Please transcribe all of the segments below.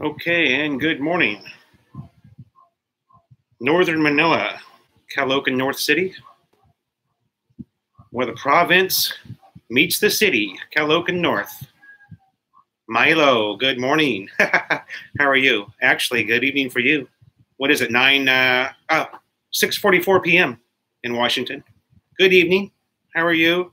Okay, and good morning. Northern Manila, Caloocan North City, where the province meets the city, Caloocan North. Milo, good morning. How are you? Actually, good evening for you. What is it, 6:44 p.m. in Washington. Good evening. How are you?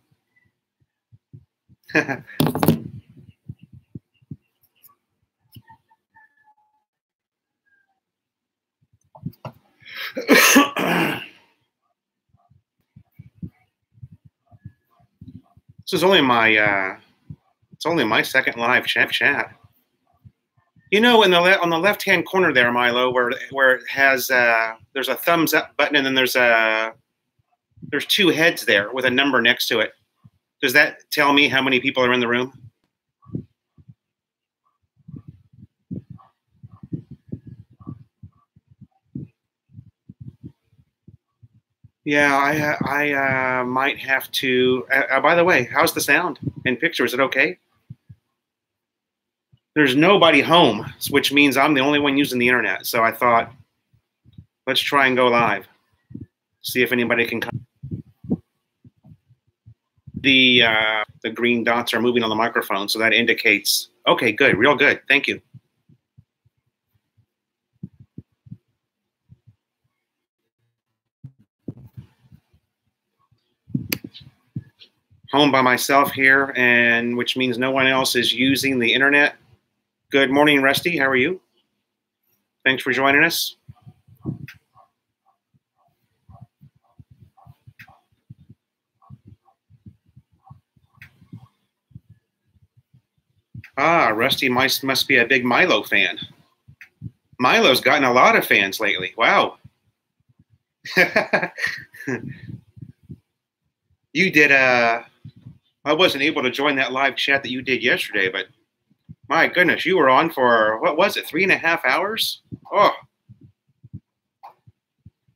This is only my it's only my second live chat. You know, on the left hand corner there, Milo, where it has there's a thumbs up button, and then there's two heads there with a number next to it. Does that tell me how many people are in the room? Yeah, I might have to. By the way, how's the sound and picture? Is it okay? There's nobody home, which means I'm the only one using the internet. So I thought, let's try and go live, see if anybody can come. The green dots are moving on the microphone, so that indicates, okay, good, real good. Thank you. Home by myself here, and which means no one else is using the internet. Good morning, Rusty. How are you? Thanks for joining us. Ah, Rusty must be a big Milo fan. Milo's gotten a lot of fans lately. Wow. You did I wasn't able to join that live chat that you did yesterday, but my goodness, you were on for, what was it, 3.5 hours? Oh,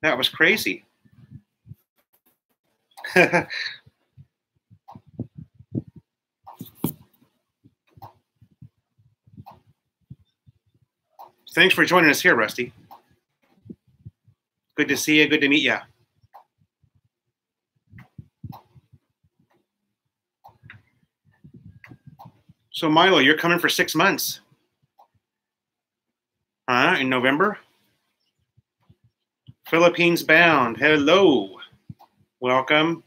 that was crazy. Thanks for joining us here, Rusty. Good to see you. Good to meet you. So, Milo, you're coming for 6 months. In November? Philippines bound. Hello. Welcome.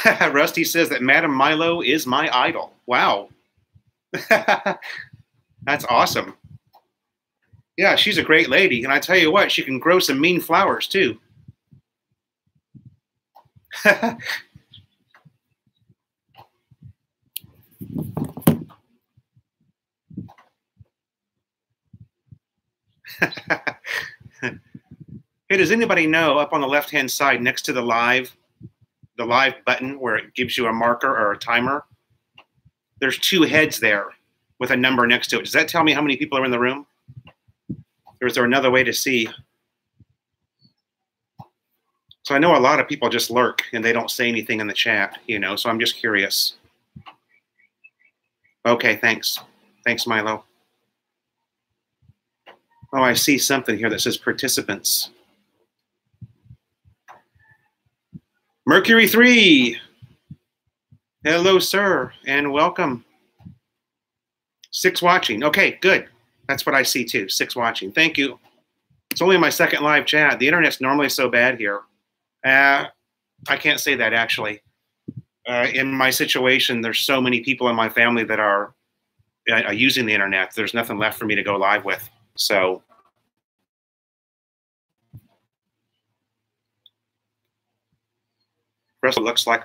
Rusty says that Madam Milo is my idol. Wow. That's awesome. Yeah, she's a great lady. And I tell you what, she can grow some mean flowers too. Hey, does anybody know up on the left-hand side next to the live button where it gives you a marker or a timer? There's two heads there with a number next to it. Does that tell me how many people are in the room? Or is there another way to see? So I know a lot of people just lurk and they don't say anything in the chat, you know, so I'm just curious. Okay, thanks. Thanks, Milo. Oh, I see something here that says participants. Mercury 3. Hello, sir, and welcome. 6 watching. Okay, good. That's what I see too. 6 watching. Thank you. It's only my second live chat. The internet's normally so bad here. I can't say that actually. In my situation, there's so many people in my family that are using the internet. There's nothing left for me to go live with. So Russell looks like.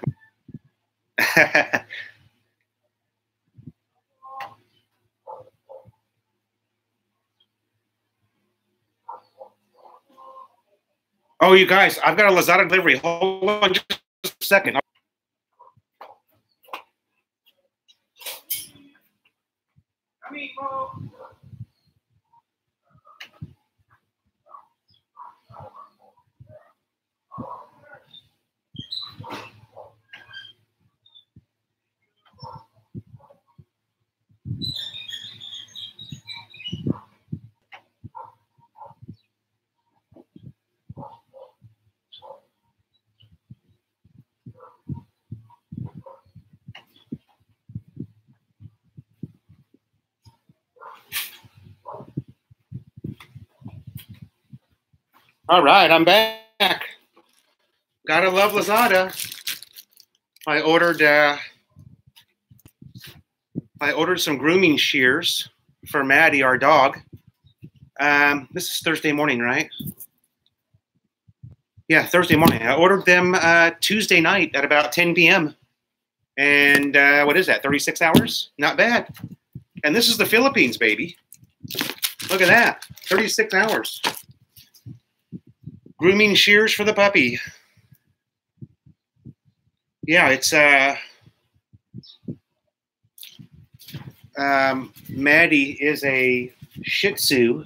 Oh, you guys, I've got a Lazada delivery. Hold on just a second. All right, I'm back. Gotta love Lazada. I ordered some grooming shears for Maddie, our dog. This is Thursday morning, right? Yeah, Thursday morning. I ordered them Tuesday night at about 10 p.m. And what is that, 36 hours? Not bad. And this is the Philippines, baby. Look at that, 36 hours. Grooming shears for the puppy. Yeah, it's Maddie is a Shih Tzu,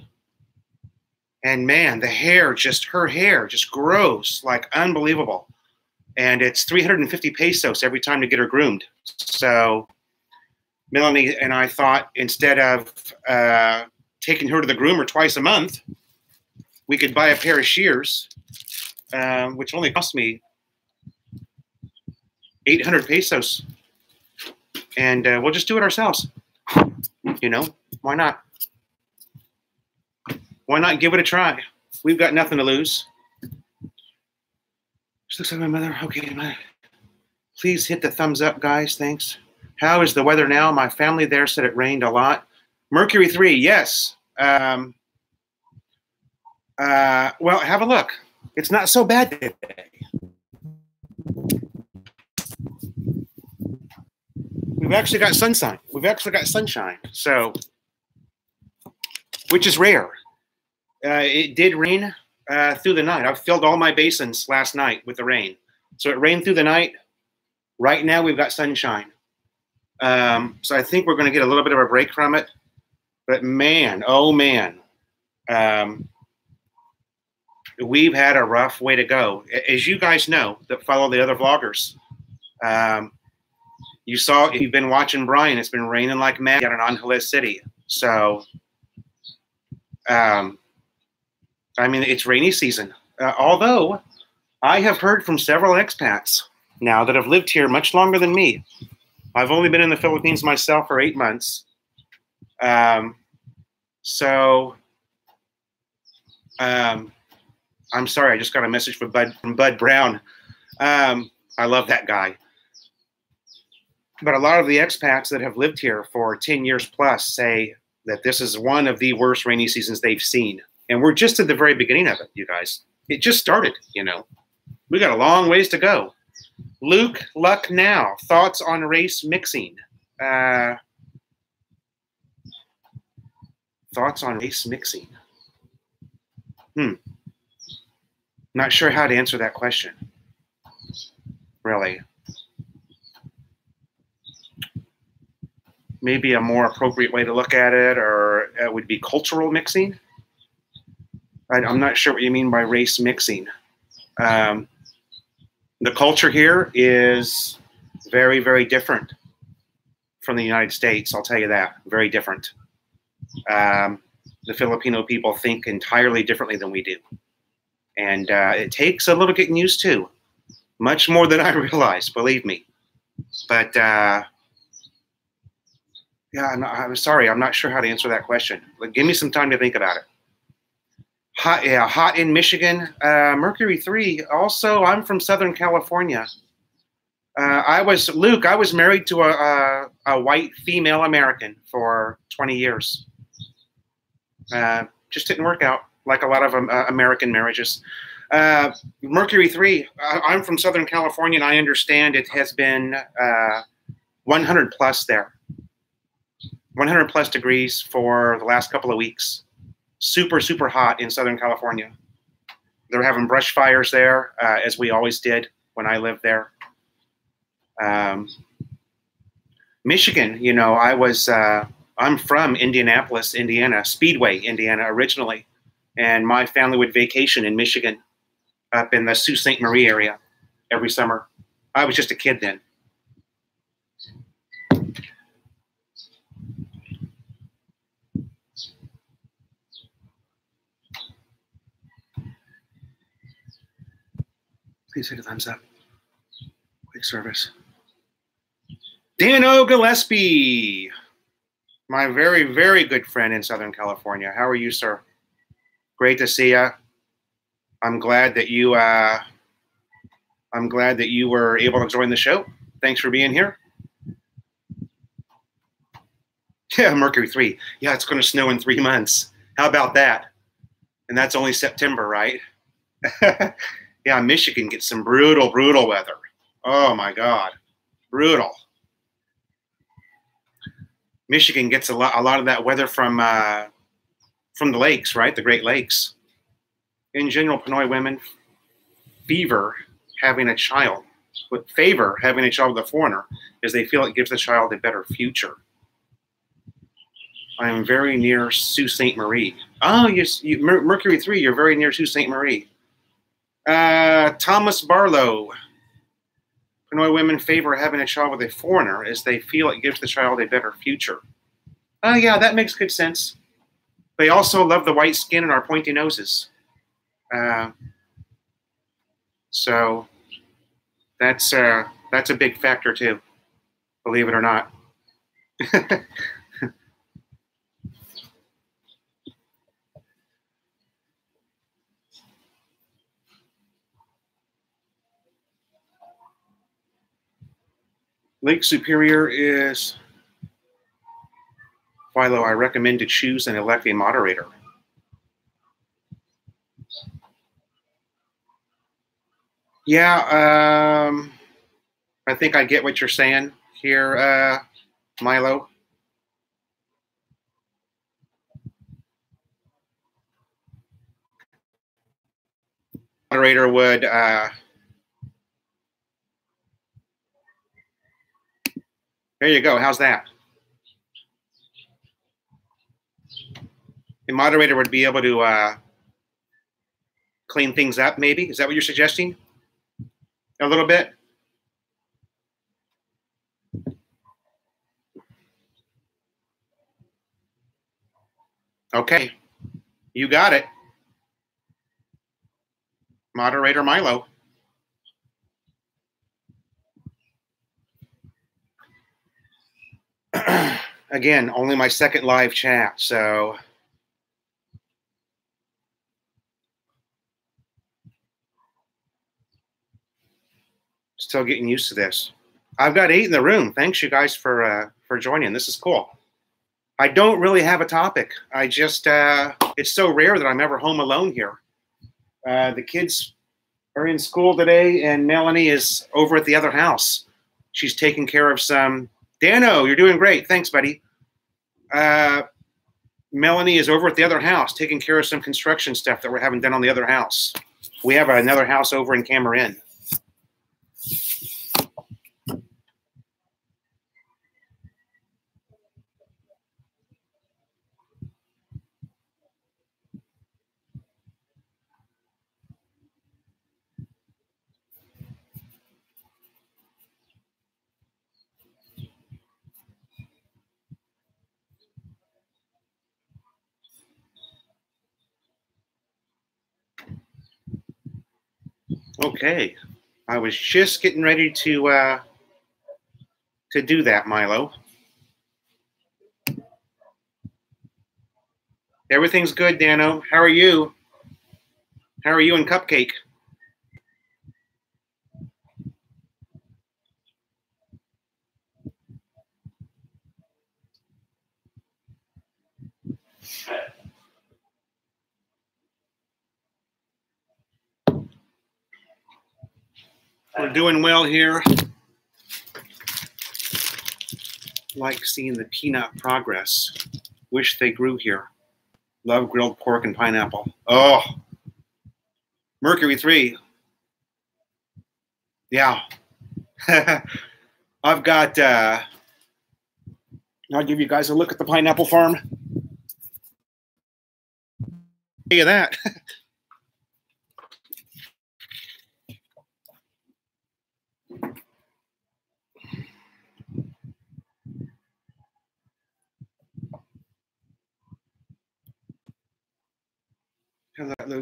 and man, her hair just grows like unbelievable. And it's 350 pesos every time to get her groomed. So Melanie and I thought instead of taking her to the groomer twice a month, we could buy a pair of shears, which only cost me 800 pesos. And we'll just do it ourselves. You know, why not? Why not give it a try? We've got nothing to lose. She looks like my mother. Okay, please hit the thumbs up, guys. Thanks. How is the weather now? My family there said it rained a lot. Mercury 3, yes. Well, have a look. It's not so bad today. We've actually got sunshine. So, which is rare. It did rain through the night. I've filled all my basins last night with the rain. So it rained through the night. Right now we've got sunshine. So I think we're going to get a little bit of a break from it. But man, oh man, we've had a rough way to go. As you guys know that follow the other vloggers, you saw, if you've been watching Brian, it's been raining like mad down in Angeles City. So, I mean, it's rainy season. Although I have heard from several expats now that have lived here much longer than me. I've only been in the Philippines myself for 8 months. I'm sorry, I just got a message from Bud Brown. I love that guy. But a lot of the expats that have lived here for 10 years plus say that this is one of the worst rainy seasons they've seen. And we're just at the very beginning of it, you guys. It just started, you know. We got a long ways to go. Luke Luck Now, thoughts on race mixing? Thoughts on race mixing? Not sure how to answer that question, really. Maybe a more appropriate way to look at it would be cultural mixing. I'm not sure what you mean by race mixing. The culture here is very, very different from the United States. I'll tell you that. Very different. The Filipino people think entirely differently than we do. And it takes a little getting used to. Much more than I realized, believe me. But yeah, I'm sorry. I'm not sure how to answer that question. But give me some time to think about it. Hot in Michigan. Mercury 3. Also, I'm from Southern California. I was married to a white female American for 20 years. Just didn't work out like a lot of American marriages. Mercury 3. I'm from Southern California, and I understand it has been 100 plus there. 100 plus degrees for the last couple of weeks. Super, super hot in Southern California. They're having brush fires there, as we always did when I lived there. Michigan, you know, I'm from Indianapolis, Indiana, Speedway, Indiana originally. And my family would vacation in Michigan up in the Sault Ste. Marie area every summer. I was just a kid then. Please hit a thumbs up. Quick service. Dano Gillespie, my very, very good friend in Southern California. How are you, sir? Great to see you. I'm glad that you were able to join the show. Thanks for being here. Yeah, Mercury 3. Yeah, it's going to snow in 3 months. How about that? And that's only September, right? Yeah, Michigan gets some brutal, brutal weather. Oh my God, brutal. Michigan gets a lot of that weather from the lakes, right? The Great Lakes. In general, Pinoy women favor having a child with a foreigner, as they feel it gives the child a better future. I am very near Sault Ste. Marie. Oh, yes, Mercury 3, you're very near Sault Ste. Marie. Thomas Barlow. Pinoy women favor having a child with a foreigner as they feel it gives the child a better future. Oh, yeah, that makes good sense. They also love the white skin and our pointy noses. So that's a big factor too, believe it or not. Lake Superior is Philo. I recommend to choose and elect a moderator. Yeah, I think I get what you're saying here, Milo. Moderator would there you go. How's that? The moderator would be able to clean things up, maybe. Is that what you're suggesting? A little bit? Okay. You got it. Moderator Milo. Again, only my second live chat, so still getting used to this. I've got 8 in the room. Thanks, you guys, for joining. This is cool. I don't really have a topic. I just it's so rare that I'm ever home alone here. The kids are in school today, and Melanie is over at the other house. She's taking care of some. Dano, you're doing great. Thanks, buddy. Melanie is over at the other house taking care of some construction stuff that we're having done on the other house. We have another house over in Cameron. Okay, I was just getting ready to do that, Milo. Everything's good, Dano. How are you? How are you and Cupcake? We're doing well here. Like seeing the peanut progress. Wish they grew here. Love grilled pork and pineapple. Oh, Mercury 3. Yeah. I've got, I'll give you guys a look at the pineapple farm. Look at that.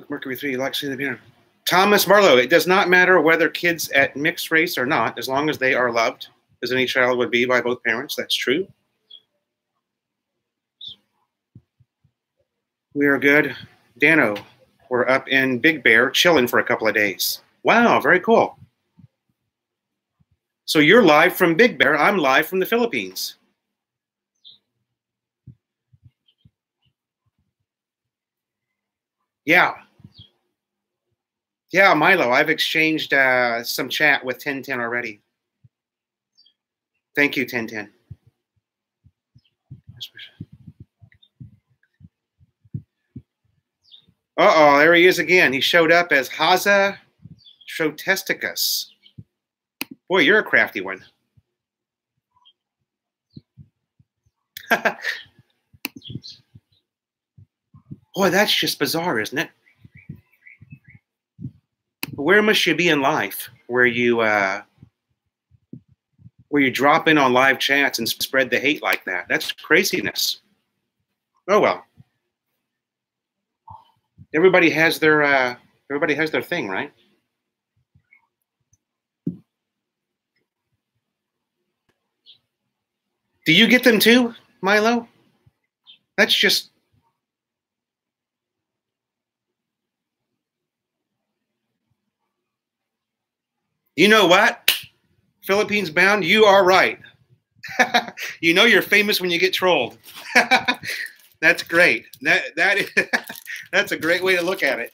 Mercury 3, like seeing the peanut. Thomas Marlowe, it does not matter whether kids at mixed race or not, as long as they are loved, as any child would be by both parents. That's true. We are good. Dano, We're up in Big Bear chilling for a couple of days. Wow, very cool. So you're live from Big Bear. I'm live from the Philippines. Yeah. Yeah, Milo, I've exchanged some chat with 1010 already. Thank you, 1010. Uh-oh, there he is again. He showed up as Haza Trotesticus. Boy, you're a crafty one. Boy, that's just bizarre, isn't it? Where must you be in life where you drop in on live chats and spread the hate like that? That's craziness. Oh well. Everybody has their thing, right? Do you get them too, Milo? That's just... You know what? Philippines bound, you are right. You know you're famous when you get trolled. That's great. That's a great way to look at it.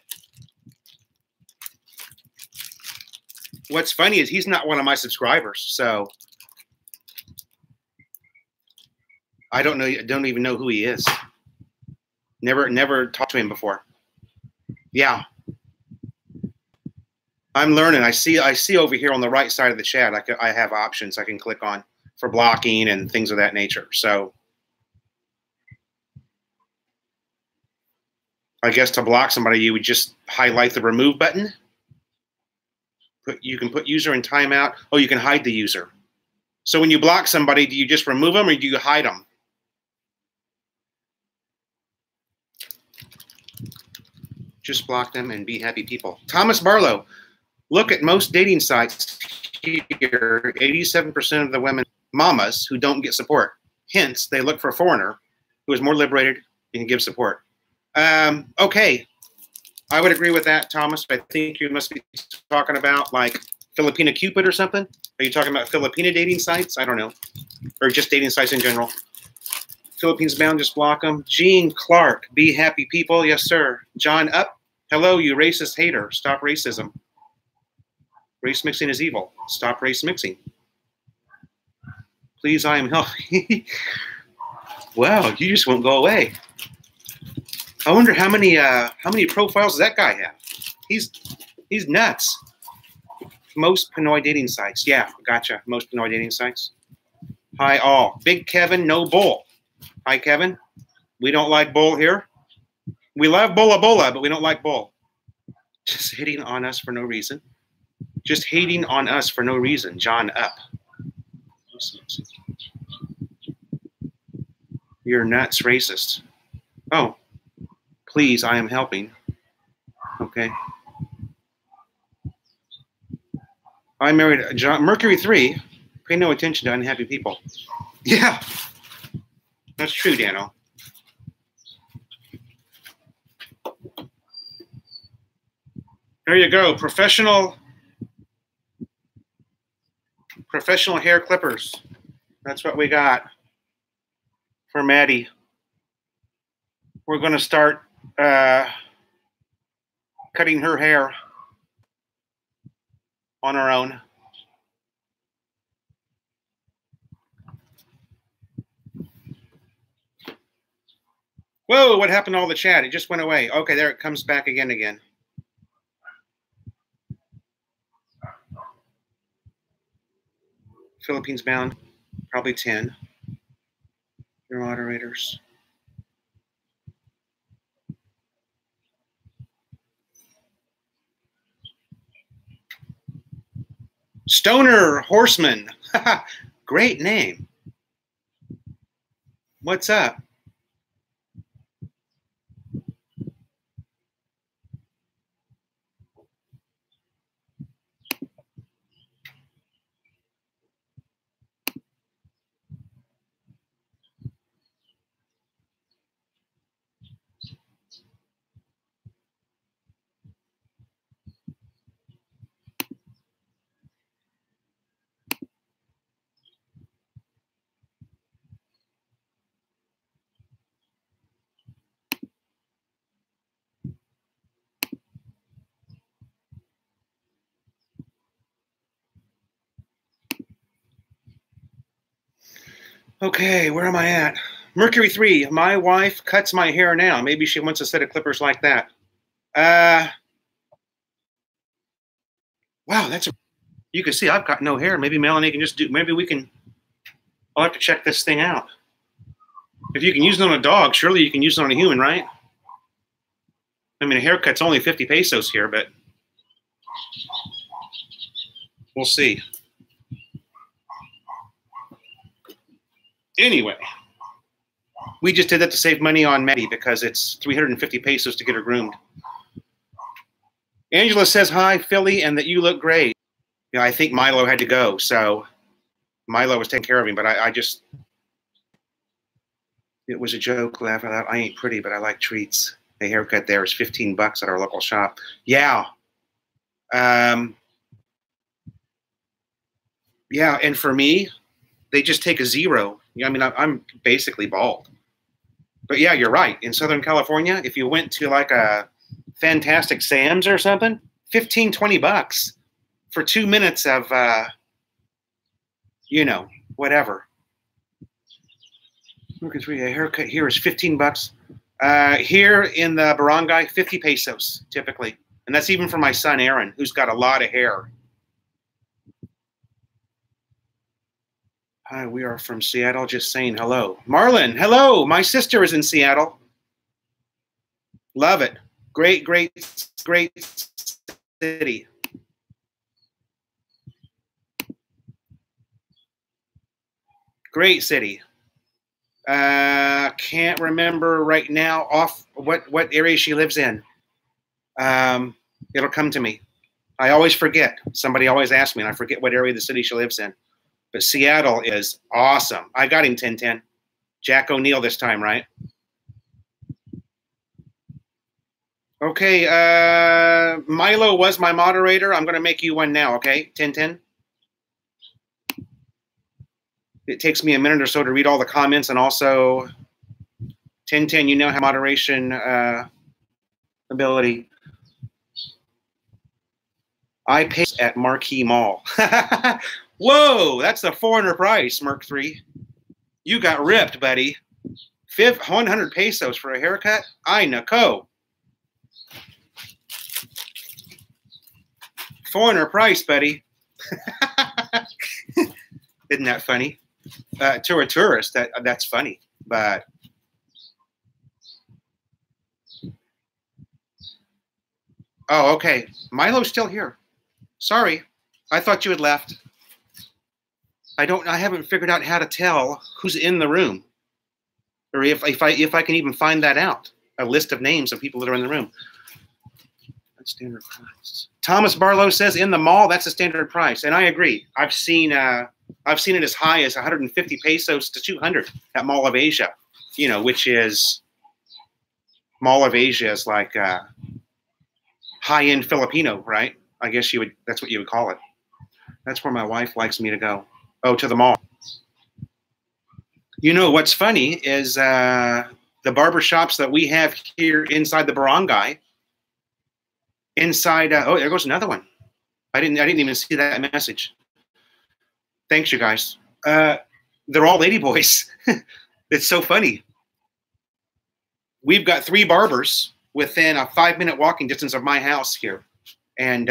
What's funny is he's not one of my subscribers, so I don't even know who he is. Never talked to him before. Yeah. I'm learning. I see over here on the right side of the chat, I have options I can click on for blocking and things of that nature. So I guess to block somebody, you would just highlight the remove button. You can put user in timeout. Oh, you can hide the user. So when you block somebody, do you just remove them or do you hide them? Just block them and be happy people. Thomas Barlow. Look at most dating sites here, 87% of the women, mamas, who don't get support. Hence, they look for a foreigner who is more liberated and can give support. Okay, I would agree with that, Thomas. I think you must be talking about like Filipina Cupid or something. Are you talking about Filipina dating sites? I don't know. Or just dating sites in general. Philippines bound, just block them. Gene Clark, be happy people. Yes, sir. John Up, hello, you racist hater. Stop racism. Race mixing is evil. Stop race mixing. Please, I am healthy. Wow, you just won't go away. I wonder how many profiles does that guy have? He's nuts. Most Pinoy dating sites. Yeah, gotcha. Most Pinoy dating sites. Hi all. Big Kevin, no bull. Hi Kevin. We don't like bull here. We love Bola Bola, but we don't like bull. Just hitting on us for no reason. Just hating on us for no reason. John Up. You're nuts, racist. Oh, please, I am helping. Okay. I married John Mercury 3. Pay no attention to unhappy people. Yeah, that's true, Dano. There you go. Professional hair clippers. That's what we got for Maddie. We're going to start cutting her hair on our own. Whoa, what happened to all the chat? It just went away. Okay, there it comes back again. Philippines bound, probably 10. Your moderators. Stoner Horseman. Great name. What's up? Okay, where am I at? Mercury 3, my wife cuts my hair now. Maybe she wants a set of clippers like that. Wow, you can see I've got no hair. Maybe Melanie can just maybe we can, I'll have to check this thing out. If you can use it on a dog, surely you can use it on a human, right? I mean, a haircut's only 50 pesos here, but we'll see. Anyway, we just did that to save money on Maddie because it's 350 pesos to get her groomed. Angela says, hi, Philly, and that you look great. Yeah, I think Milo had to go, so Milo was taking care of him, but I just, it was a joke, laugh out loud. I ain't pretty, but I like treats. A haircut there is 15 bucks at our local shop. Yeah. Yeah, and for me, they just take a zero. I mean, I'm basically bald. But yeah, you're right. In Southern California, if you went to like a Fantastic Sam's or something, 15, 20 bucks for 2 minutes of, you know, whatever. Look at a haircut here is 15 bucks. Here in the barangay, 50 pesos typically. And that's even for my son, Aaron, who's got a lot of hair. Hi, we are from Seattle, just saying hello. Marlon, hello. My sister is in Seattle. Love it. Great, great, great city. Great city. Can't remember right now off what area she lives in. It'll come to me. I always forget. Somebody always asks me, and I forget what area of the city she lives in. But Seattle is awesome. I got him 10-10. Jack O'Neill this time, right? Okay, Milo was my moderator. I'm going to make you one now, okay? 10-10. It takes me a minute or so to read all the comments, and also 10-10, you now have moderation ability. I pay at Marquee Mall. Whoa, that's the foreigner price, Merc 3. You got ripped, buddy. 100 pesos for a haircut? Ay, nako. Foreigner price, buddy. Isn't that funny? To a tourist, that's funny. But oh, okay. Milo's still here. Sorry. I thought you had left. I haven't figured out how to tell who's in the room, or if I can even find that out. A list of names of people that are in the room. That's standard price. Thomas Barlow says in the mall that's a standard price, and I agree. I've seen it as high as 150 pesos to 200 at Mall of Asia. You know, which is Mall of Asia is like high-end Filipino, right? I guess that's what you would call it. That's where my wife likes me to go. Oh, to the mall. You know, what's funny is the barber shops that we have here inside the barangay, inside, oh, there goes another one. I didn't even see that message. Thanks, you guys. They're all ladyboys. It's so funny. We've got 3 barbers within a 5-minute walking distance of my house here. And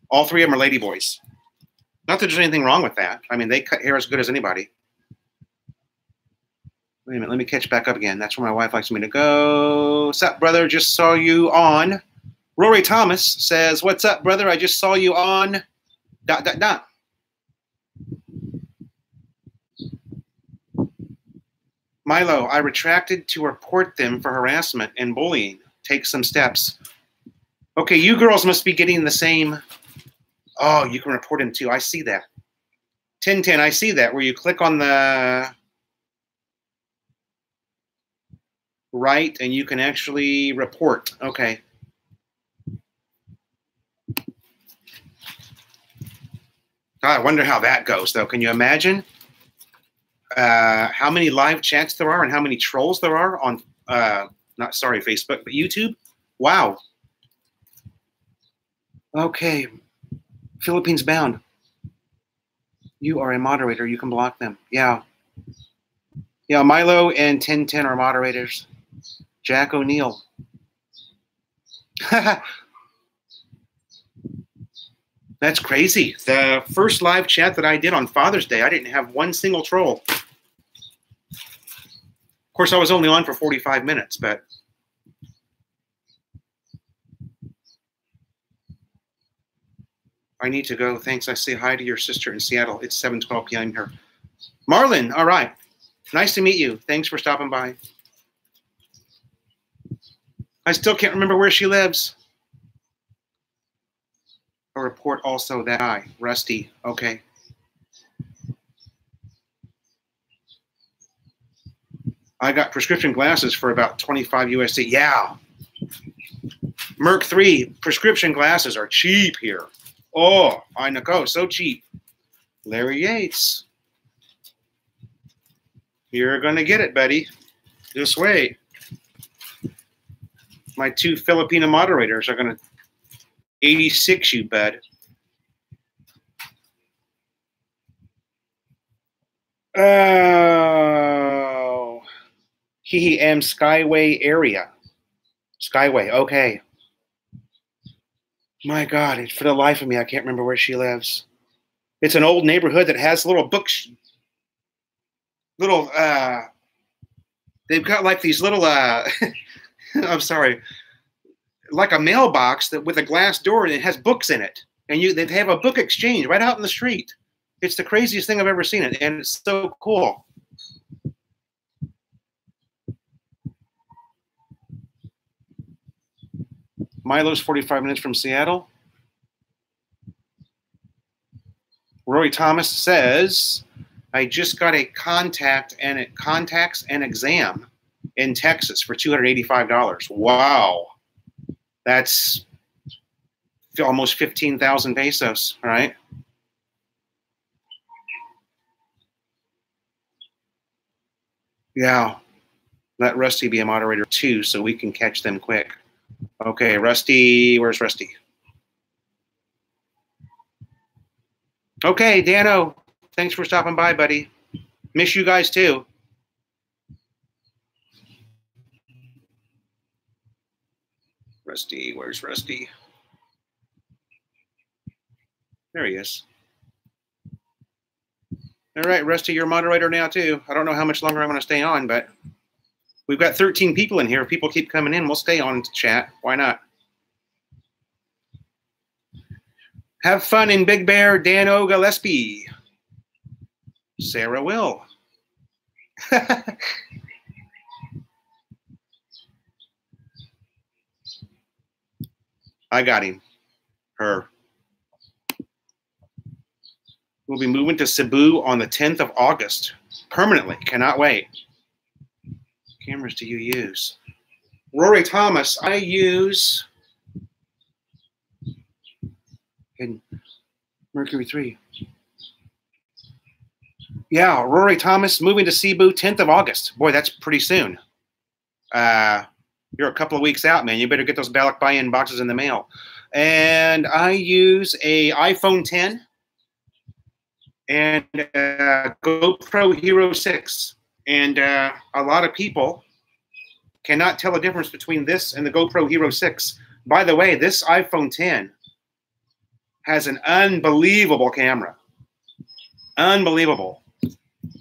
all 3 of them are ladyboys. Not that there's anything wrong with that. I mean, they cut hair as good as anybody. Wait a minute, let me catch back up again. That's where my wife likes me to go. What's up, brother? Just saw you on. Rory Thomas says, what's up, brother? I just saw you on ... Milo, I retracted to report them for harassment and bullying. Take some steps. Okay, you girls must be getting the same. Oh, you can report him too. I see that. 10-10, I see that, where you click on the right and you can actually report. Okay. I wonder how that goes, though. Can you imagine how many live chats there are and how many trolls there are on, Facebook, but YouTube? Wow. Okay. Philippines bound. You are a moderator. You can block them. Yeah. Yeah, Milo and 1010 are moderators. Jack O'Neill. That's crazy. The first live chat that I did on Father's Day, I didn't have one single troll. Of course, I was only on for 45 minutes, but I need to go. Thanks. I say hi to your sister in Seattle. It's 7:12 p.m. here. Marlon, all right. Nice to meet you. Thanks for stopping by. I still can't remember where she lives. A report also that I, Rusty. Okay. I got prescription glasses for about 25 USD. Yeah. Merc 3, prescription glasses are cheap here. Oh, I know, so cheap. Larry Yates. You're going to get it, buddy. Just wait. My two Filipino moderators are going to 86 you, bud. Oh. He am Skyway area. Skyway, okay. My God, for the life of me, I can't remember where she lives. It's an old neighborhood that has little books. They've got like these little, I'm sorry, like a mailbox that with a glass door and it has books in it. And they have a book exchange right out in the street. It's the craziest thing I've ever seen it. And it's so cool. Milo's 45 minutes from Seattle. Roy Thomas says, I just got a contacts and exam in Texas for $285. Wow. That's almost 15,000 pesos, right? Yeah. Let Rusty be a moderator too so we can catch them quick. Okay, Rusty, where's Rusty? Okay, Dano, thanks for stopping by, buddy. Miss you guys too. Rusty, where's Rusty? There he is. All right, Rusty, you're a moderator now too. I don't know how much longer I'm going to stay on, but we've got 13 people in here. If people keep coming in, we'll stay on to chat. Why not? Have fun in Big Bear, Dano Gillespie. Sarah Will. I got him. Her. We'll be moving to Cebu on the 10th of August. Permanently. Cannot wait. Cameras do you use? Rory Thomas, I use in Mercury 3. Yeah, Rory Thomas moving to Cebu 10th of August. Boy, that's pretty soon. You're a couple of weeks out, man. You better get those ballot buy-in boxes in the mail. And I use a iPhone 10 and a GoPro Hero 6. And a lot of people cannot tell the difference between this and the GoPro Hero 6. By the way, this iPhone 10 has an unbelievable camera. Unbelievable.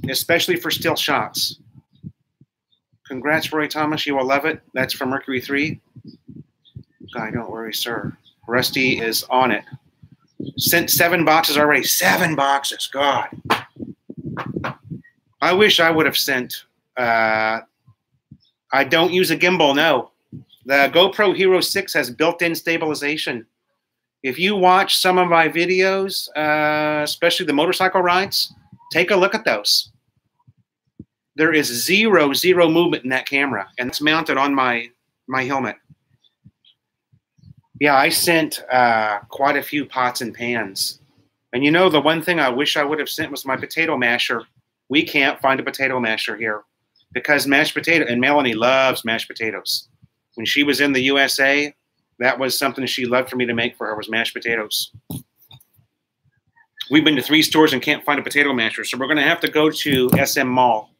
Especially for still shots. Congrats, Roy Thomas. You will love it. That's from Mercury 3. God, don't worry, sir. Rusty is on it. Sent 7 boxes already. 7 boxes. God. I wish I would have sent. I don't use a gimbal, no. The GoPro Hero 6 has built-in stabilization. If you watch some of my videos, especially the motorcycle rides, take a look at those. There is zero movement in that camera, and it's mounted on my helmet. Yeah, I sent quite a few pots and pans. And you know, the one thing I wish I would have sent was my potato masher. We can't find a potato masher here because mashed potato, and Melanie loves mashed potatoes. When she was in the USA, that was something she loved for me to make for her was mashed potatoes. We've been to 3 stores and can't find a potato masher, so we're going to have to go to SM Mall.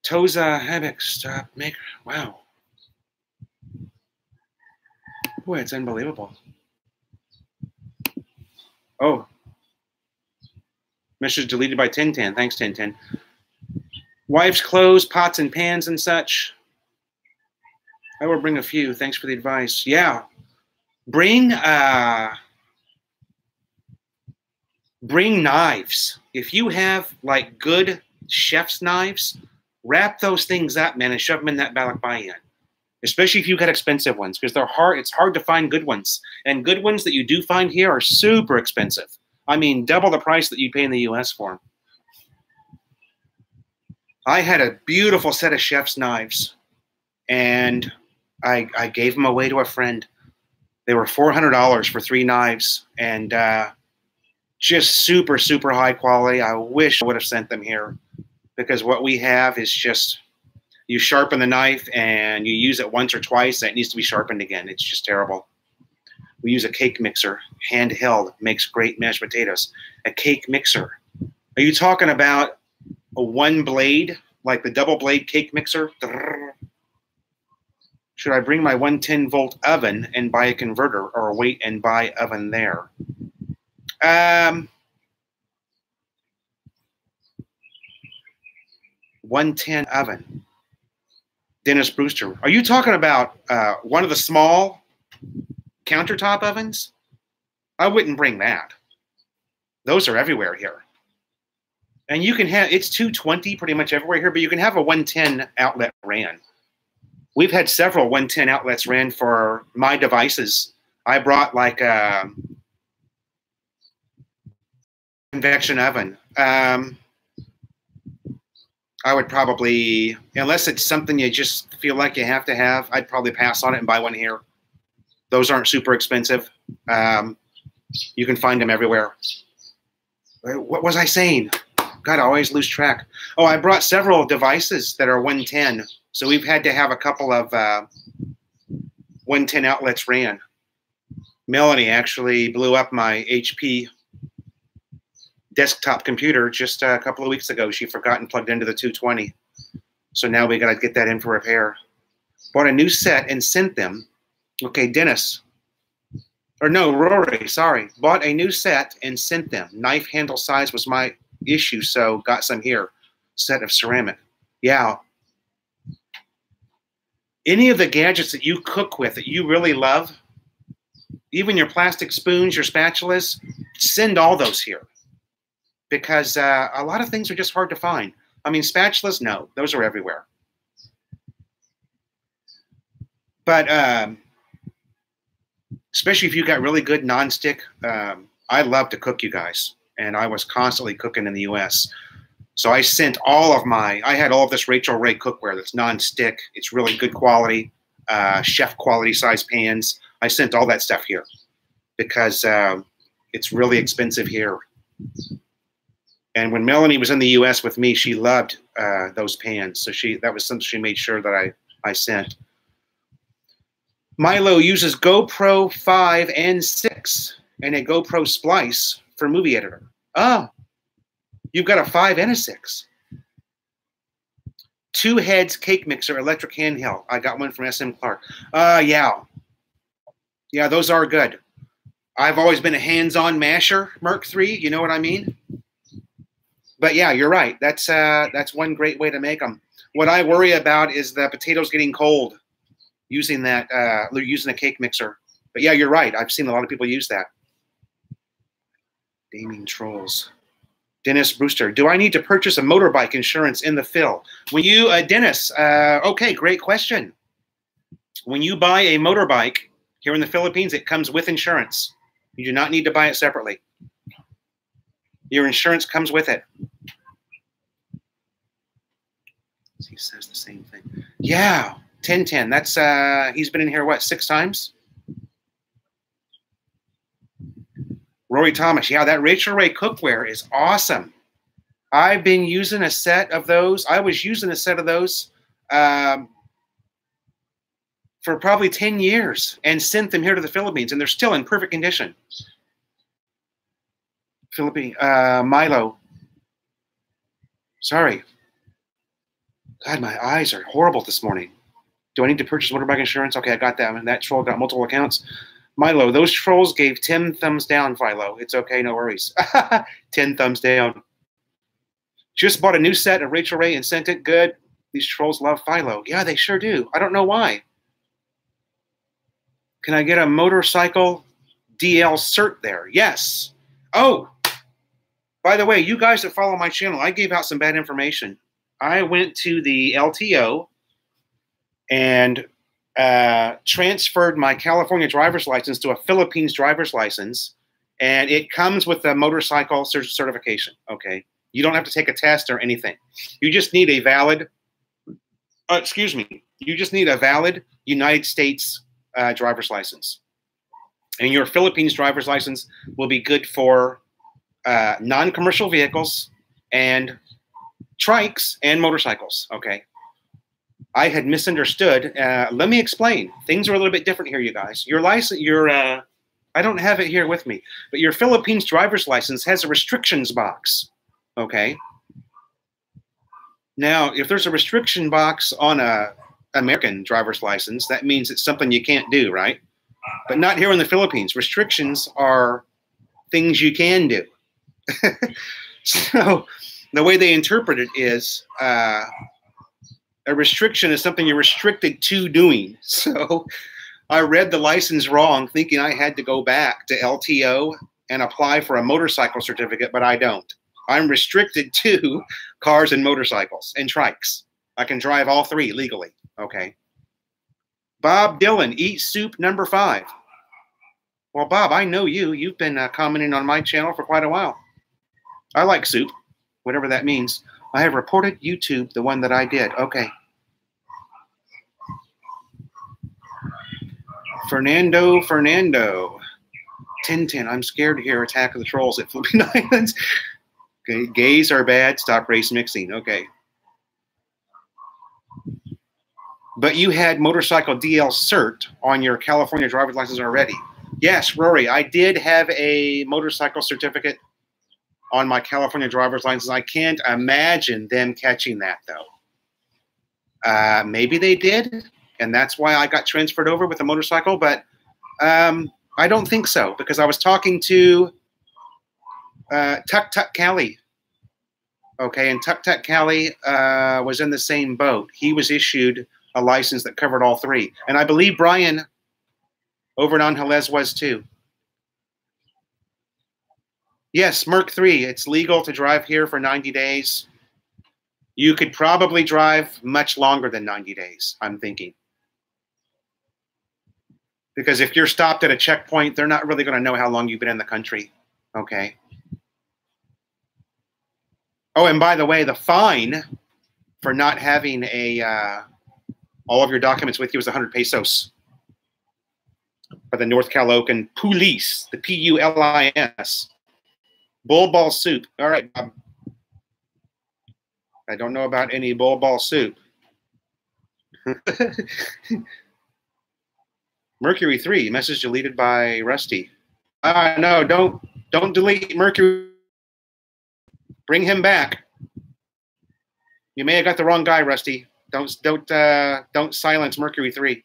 Toza Habik, stop maker. Wow. Boy, it's unbelievable. Oh. Message deleted by Tintin. Thanks, Tintin. Wife's clothes, pots and pans and such. I will bring a few. Thanks for the advice. Yeah. Bring knives. If you have like good chef's knives, wrap those things up, man, and shove them in that balakbayan. Especially if you've got expensive ones, because they're hard. It's hard to find good ones, and good ones that you do find here are super expensive. I mean, double the price that you pay in the U.S. for them. I had a beautiful set of chef's knives, and I gave them away to a friend. They were $400 for 3 knives, and just super, super high quality. I wish I would have sent them here, because what we have is just, you sharpen the knife and you use it once or twice, and it needs to be sharpened again. It's just terrible. We use a cake mixer, handheld, makes great mashed potatoes. A cake mixer. Are you talking about a one blade, like the double blade cake mixer? Should I bring my 110-volt oven and buy a converter, or wait and buy oven there? 110 oven. Dennis Brewster. Are you talking about one of the small countertop ovens? I wouldn't bring that. Those are everywhere here. And you can have, it's 220 pretty much everywhere here, but you can have a 110 outlet ran. We've had several 110 outlets ran for my devices. I brought like a convection oven. I would probably, unless it's something you just feel like you have to have, I'd probably pass on it and buy one here. Those aren't super expensive. You can find them everywhere. What was I saying? God, I always lose track. Oh, I brought several devices that are 110. So we've had to have a couple of 110 outlets ran. Melanie actually blew up my HP desktop computer just a couple of weeks ago. She forgot and plugged into the 220. So now we got to get that in for repair. Bought a new set and sent them. Okay, Dennis. Or no, Rory, sorry. Bought a new set and sent them. Knife handle size was my issue, so got some here. Set of ceramic. Yeah. Any of the gadgets that you cook with that you really love, even your plastic spoons, your spatulas, send all those here. Because a lot of things are just hard to find. I mean, spatulas, no, those are everywhere. But especially if you got really good nonstick, I love to cook, you guys. And I was constantly cooking in the U.S. So I sent all of I had all of this Rachel Ray cookware that's nonstick. It's really good quality, chef quality size pans. I sent all that stuff here because it's really expensive here. And when Melanie was in the U.S. with me, she loved those pans. So that was something she made sure that I sent. Milo uses GoPro 5 and 6 and a GoPro Splice for movie editor. Oh, you've got a 5 and a 6. 2 heads cake mixer, electric handheld. I got one from SM Clark. Yeah. Yeah, those are good. I've always been a hands-on masher, Merc 3. You know what I mean? But yeah, you're right. That's one great way to make them. What I worry about is the potatoes getting cold using that using a cake mixer. But yeah, you're right. I've seen a lot of people use that. Gaming trolls. Dennis Brewster. Do I need to purchase a motorbike insurance in the fill? When you, Dennis, okay, great question. When you buy a motorbike here in the Philippines, it comes with insurance. You do not need to buy it separately. Your insurance comes with it. He says the same thing. Yeah, 1010. That's he's been in here what, 6 times? Rory Thomas. Yeah, that Rachel Ray cookware is awesome. I've been using a set of those. I was using a set of those for probably 10 years and sent them here to the Philippines, and they're still in perfect condition. Milo. Sorry. God, my eyes are horrible this morning. Do I need to purchase motorbike insurance? Okay, I got that. And that troll got multiple accounts. Milo, those trolls gave 10 thumbs down, Philo. It's okay, no worries. 10 thumbs down. Just bought a new set of Rachel Ray and sent it. Good. These trolls love Philo. Yeah, they sure do. I don't know why. Can I get a motorcycle DL cert there? Yes. Oh, by the way, you guys that follow my channel, I gave out some bad information. I went to the LTO and transferred my California driver's license to a Philippines driver's license, and it comes with a motorcycle certification, okay? You don't have to take a test or anything. You just need a valid, you just need a valid United States driver's license. And your Philippines driver's license will be good for non-commercial vehicles and trikes and motorcycles, okay? I had misunderstood. Let me explain. Things are a little bit different here, you guys. Your license, I don't have it here with me, but your Philippines driver's license has a restrictions box, okay? Now, if there's a restriction box on a American driver's license, that means it's something you can't do, right? But not here in the Philippines. Restrictions are things you can do. So the way they interpret it is a restriction is something you're restricted to doing. So I read the license wrong, thinking I had to go back to LTO and apply for a motorcycle certificate, but I don't. I'm restricted to cars and motorcycles and trikes. I can drive all three legally, okay? Bob Dylan, eat soup number 5. Well, Bob, I know you. You've been commenting on my channel for quite a while. I like soup, whatever that means. I have reported YouTube, the one that I did. Okay. Fernando. Tintin, I'm scared to hear Attack of the Trolls at Philippine Islands. Okay, gays are bad. Stop race mixing. Okay. But you had motorcycle DL cert on your California driver's license already. Yes, Rory, I did have a motorcycle certificate on my California driver's license. I can't imagine them catching that, though. Maybe they did, and that's why I got transferred over with a motorcycle, but I don't think so, because I was talking to Tuk Tuk Cali. Okay, and Tuk Tuk Cali was in the same boat. He was issued a license that covered all three. And I believe Brian over in Angeles was too. Yes, Merc 3, it's legal to drive here for 90 days. You could probably drive much longer than 90 days, I'm thinking. Because if you're stopped at a checkpoint, they're not really going to know how long you've been in the country. Okay. Oh, and by the way, the fine for not having all of your documents with you is 100 pesos by the North Caloocan Police, the P-U-L-I-S. Bull ball soup. All right, Bob. I don't know about any bull ball soup. Mercury 3, message deleted by Rusty. No, don't delete Mercury. Bring him back. You may have got the wrong guy, Rusty. Don't silence Mercury 3.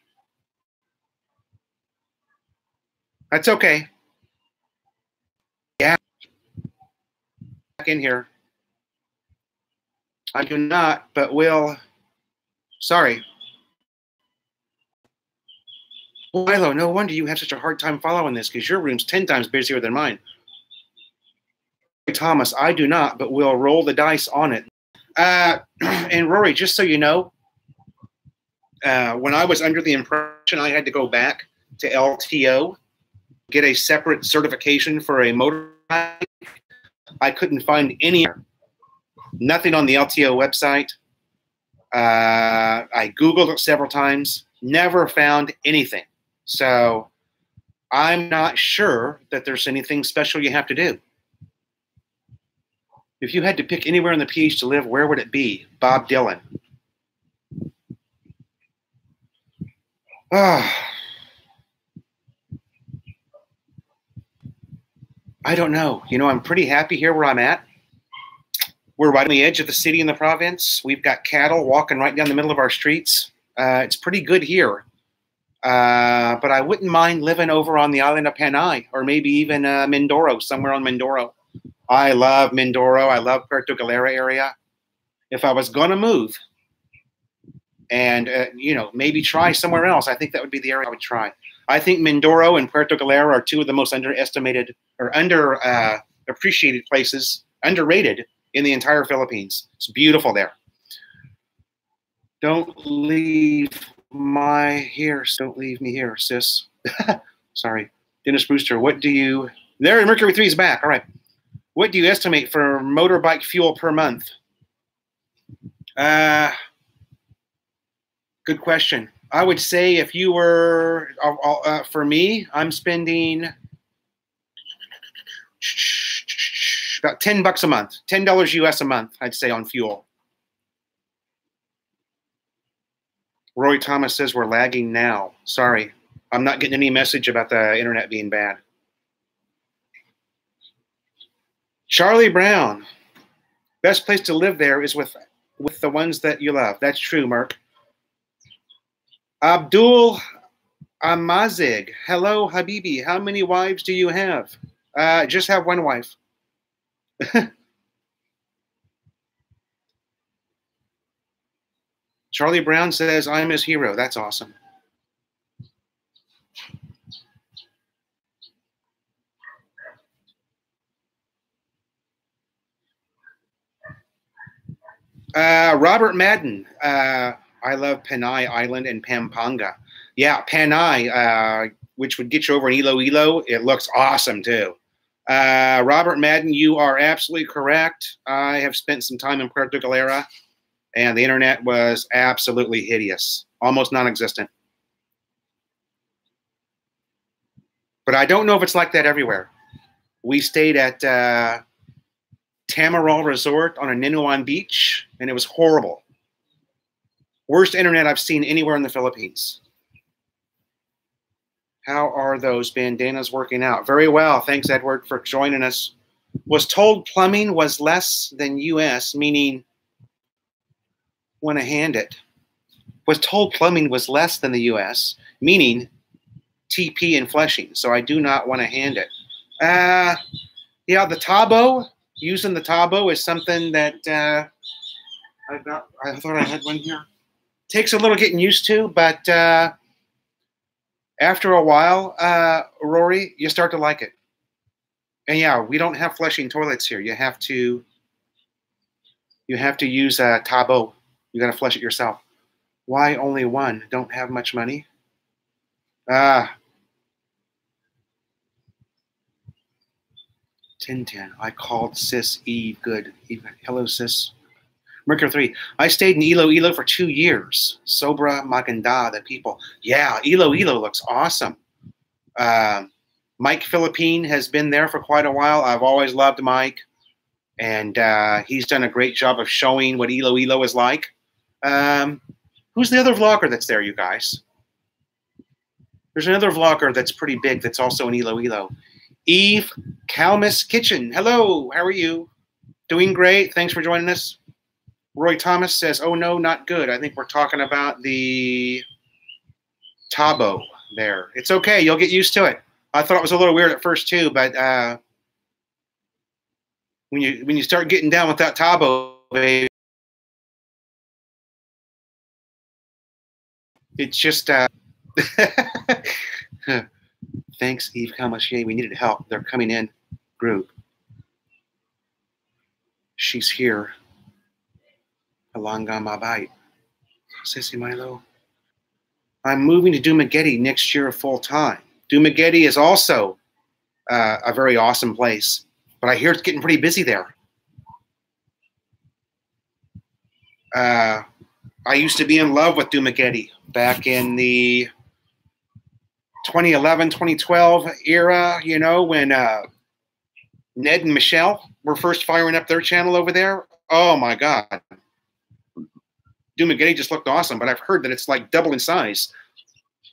That's okay. Yeah. Back in here. I do not, but will. Sorry. Milo, no wonder you have such a hard time following this, because your room's 10 times busier than mine. Thomas, I do not, but we'll roll the dice on it. And Rory, just so you know, when I was under the impression I had to go back to LTO, get a separate certification for a motorbike, I couldn't find any. Nothing on the LTO website. I Googled it several times, never found anything. So I'm not sure that there's anything special you have to do. If you had to pick anywhere in the PH to live, where would it be? Bob Dylan. I don't know. You know, I'm pretty happy here where I'm at. We're right on the edge of the city in the province. We've got cattle walking right down the middle of our streets. It's pretty good here. But I wouldn't mind living over on the island of Panay or maybe even Mindoro, somewhere on Mindoro. I love Mindoro. I love Puerto Galera area. If I was going to move and, maybe try somewhere else, I think that would be the area I would try. I think Mindoro and Puerto Galera are two of the most underestimated or appreciated places, underrated in the entire Philippines. It's beautiful there. Don't leave me here, sis. Sorry. Dennis Brewster, there, Mercury 3 is back. All right. What do you estimate for motorbike fuel per month? Good question. I would say if you were, for me, I'm spending about $10 a month, $10 US a month, I'd say, on fuel. Roy Thomas says we're lagging now. Sorry. I'm not getting any message about the internet being bad. Charlie Brown. Best place to live there is with the ones that you love. That's true, Mark. Abdul Amazig. Hello, Habibi. How many wives do you have? Just have one wife. Charlie Brown says, I'm his hero. That's awesome. Robert Madden. I love Panay Island and Pampanga. Yeah, Panay, which would get you over in Iloilo. It looks awesome, too. Robert Madden, you are absolutely correct. I have spent some time in Puerto Galera, and the internet was absolutely hideous, almost non-existent. But I don't know if it's like that everywhere. We stayed at Tamaral Resort on a Ninuan beach, and it was horrible. Worst internet I've seen anywhere in the Philippines. How are those bandanas working out? Very well. Thanks, Edward, for joining us. Was told plumbing was less than US, meaning want to hand it. Was told plumbing was less than the US, meaning TP and Flushing. So I do not want to hand it. Yeah, the Tabo, using the Tabo is something that I thought I had one here. Takes a little getting used to, but after a while, Rory, you start to like it. And yeah, we don't have flushing toilets here. You have to use a Tabo. You got to flush it yourself. Why only one? Don't have much money. Tintin. I called sis Eve. Good. Eve. Hello, sis. Mercury 3. I stayed in Iloilo for 2 years. Sobra Maganda, the people. Yeah, Iloilo looks awesome. Mike Philippine has been there for quite a while. I've always loved Mike. And he's done a great job of showing what Iloilo is like. Who's the other vlogger that's there, you guys? There's another vlogger that's pretty big that's also in Iloilo. Eve Calmus Kitchen. Hello, how are you? Doing great. Thanks for joining us. Roy Thomas says, oh, no, not good. I think we're talking about the Tabo there. It's okay. You'll get used to it. I thought it was a little weird at first, too, but when you start getting down with that Tabo, baby, it's just thanks, Eve Kalmashe. We needed help. They're coming in group. She's here. Alanga Mabait. Sissy Milo. I'm moving to Dumaguete next year full time. Dumaguete is also a very awesome place, but I hear it's getting pretty busy there. I used to be in love with Dumaguete back in the 2011, 2012 era, you know, when Ned and Michelle were first firing up their channel over there. Oh, my God. Dumaguete just looked awesome, but I've heard that it's like double in size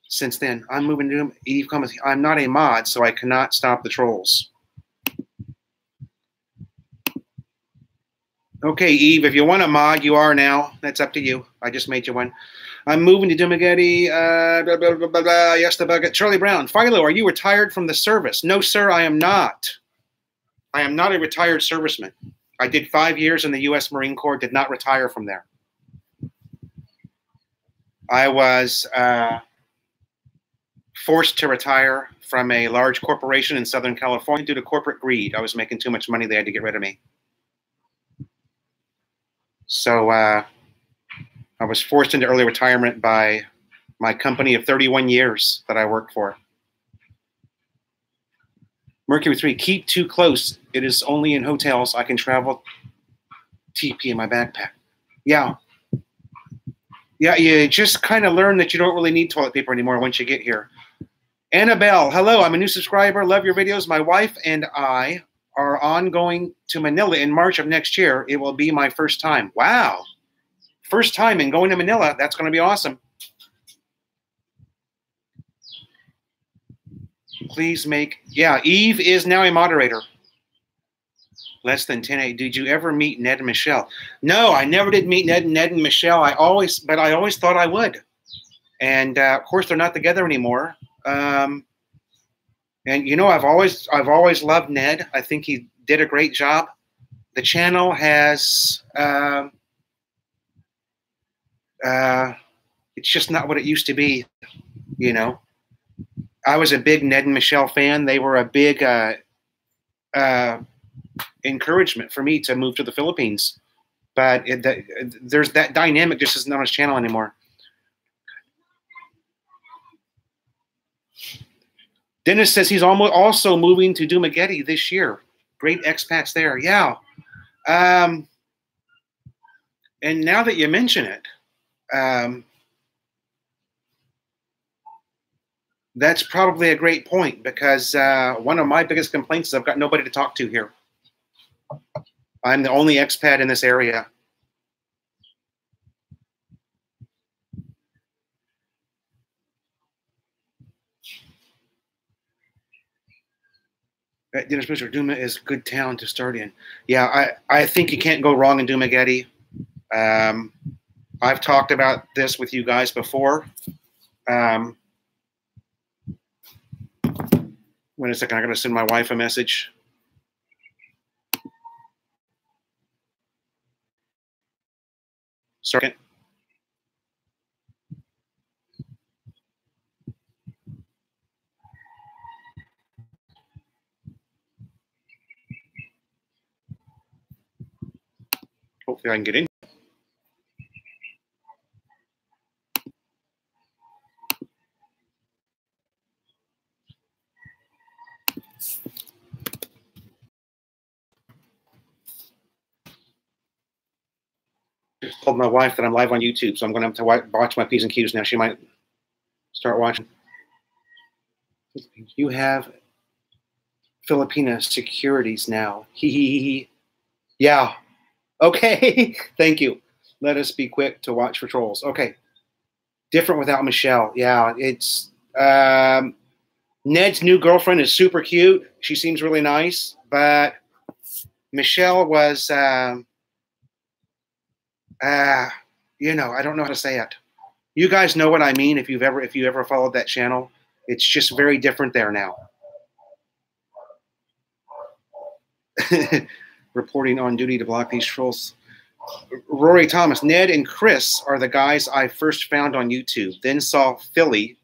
since then. I'm moving to Eve Comes. I'm not a mod, so I cannot stop the trolls. Okay, Eve, if you want a mod, you are now. That's up to you. I just made you one. I'm moving to Dumageddon. Blah, blah, blah, blah, blah. Yes, the bug. Charlie Brown. Philo, are you retired from the service? No, sir, I am not. I am not a retired serviceman. I did 5 years in the U.S. Marine Corps, did not retire from there. I was forced to retire from a large corporation in Southern California due to corporate greed. I was making too much money. They had to get rid of me. So I was forced into early retirement by my company of 31 years that I worked for. Mercury 3, keep too close. It is only in hotels. I can travel TP in my backpack. Yeah. Yeah, you just kind of learn that you don't really need toilet paper anymore once you get here. Annabelle, hello, I'm a new subscriber. Love your videos. My wife and I are on going to Manila in March of next year. It will be my first time. Wow. First time in going to Manila. That's going to be awesome. Please make, yeah, Eve is now a moderator. Less than 10-8. Did you ever meet Ned and Michelle? No, I never did meet Ned and Michelle. I always thought I would. And of course, they're not together anymore. And you know, I've always loved Ned. I think he did a great job. The channel has it's just not what it used to be. You know, I was a big Ned and Michelle fan. They were a big encouragement for me to move to the Philippines. But there's that dynamic just isn't on his channel anymore. Dennis says he's also moving to Dumageddon this year. Great expats there. Yeah. And now that you mention it, that's probably a great point because one of my biggest complaints is I've got nobody to talk to here. I'm the only expat in this area. Dennis Mr. Duma is a good town to start in. Yeah, I think you can't go wrong in Dumageddon. I've talked about this with you guys before. Wait a second, I gotta send my wife a message. Sorry. Hopefully I can get in. Just told my wife that I'm live on YouTube, so I'm going to have to watch my P's and Q's now. She might start watching. You have Filipina securities now. Yeah. Okay. Thank you. Let us be quick to watch for trolls. Okay. Different without Michelle. Yeah. It's Ned's new girlfriend is super cute. She seems really nice, but Michelle was you know, I don't know how to say it. You guys know what I mean if you ever followed that channel. It's just very different there now. Reporting on duty to block these trolls. Rory Thomas, Ned and Chris are the guys I first found on YouTube. Then saw Philly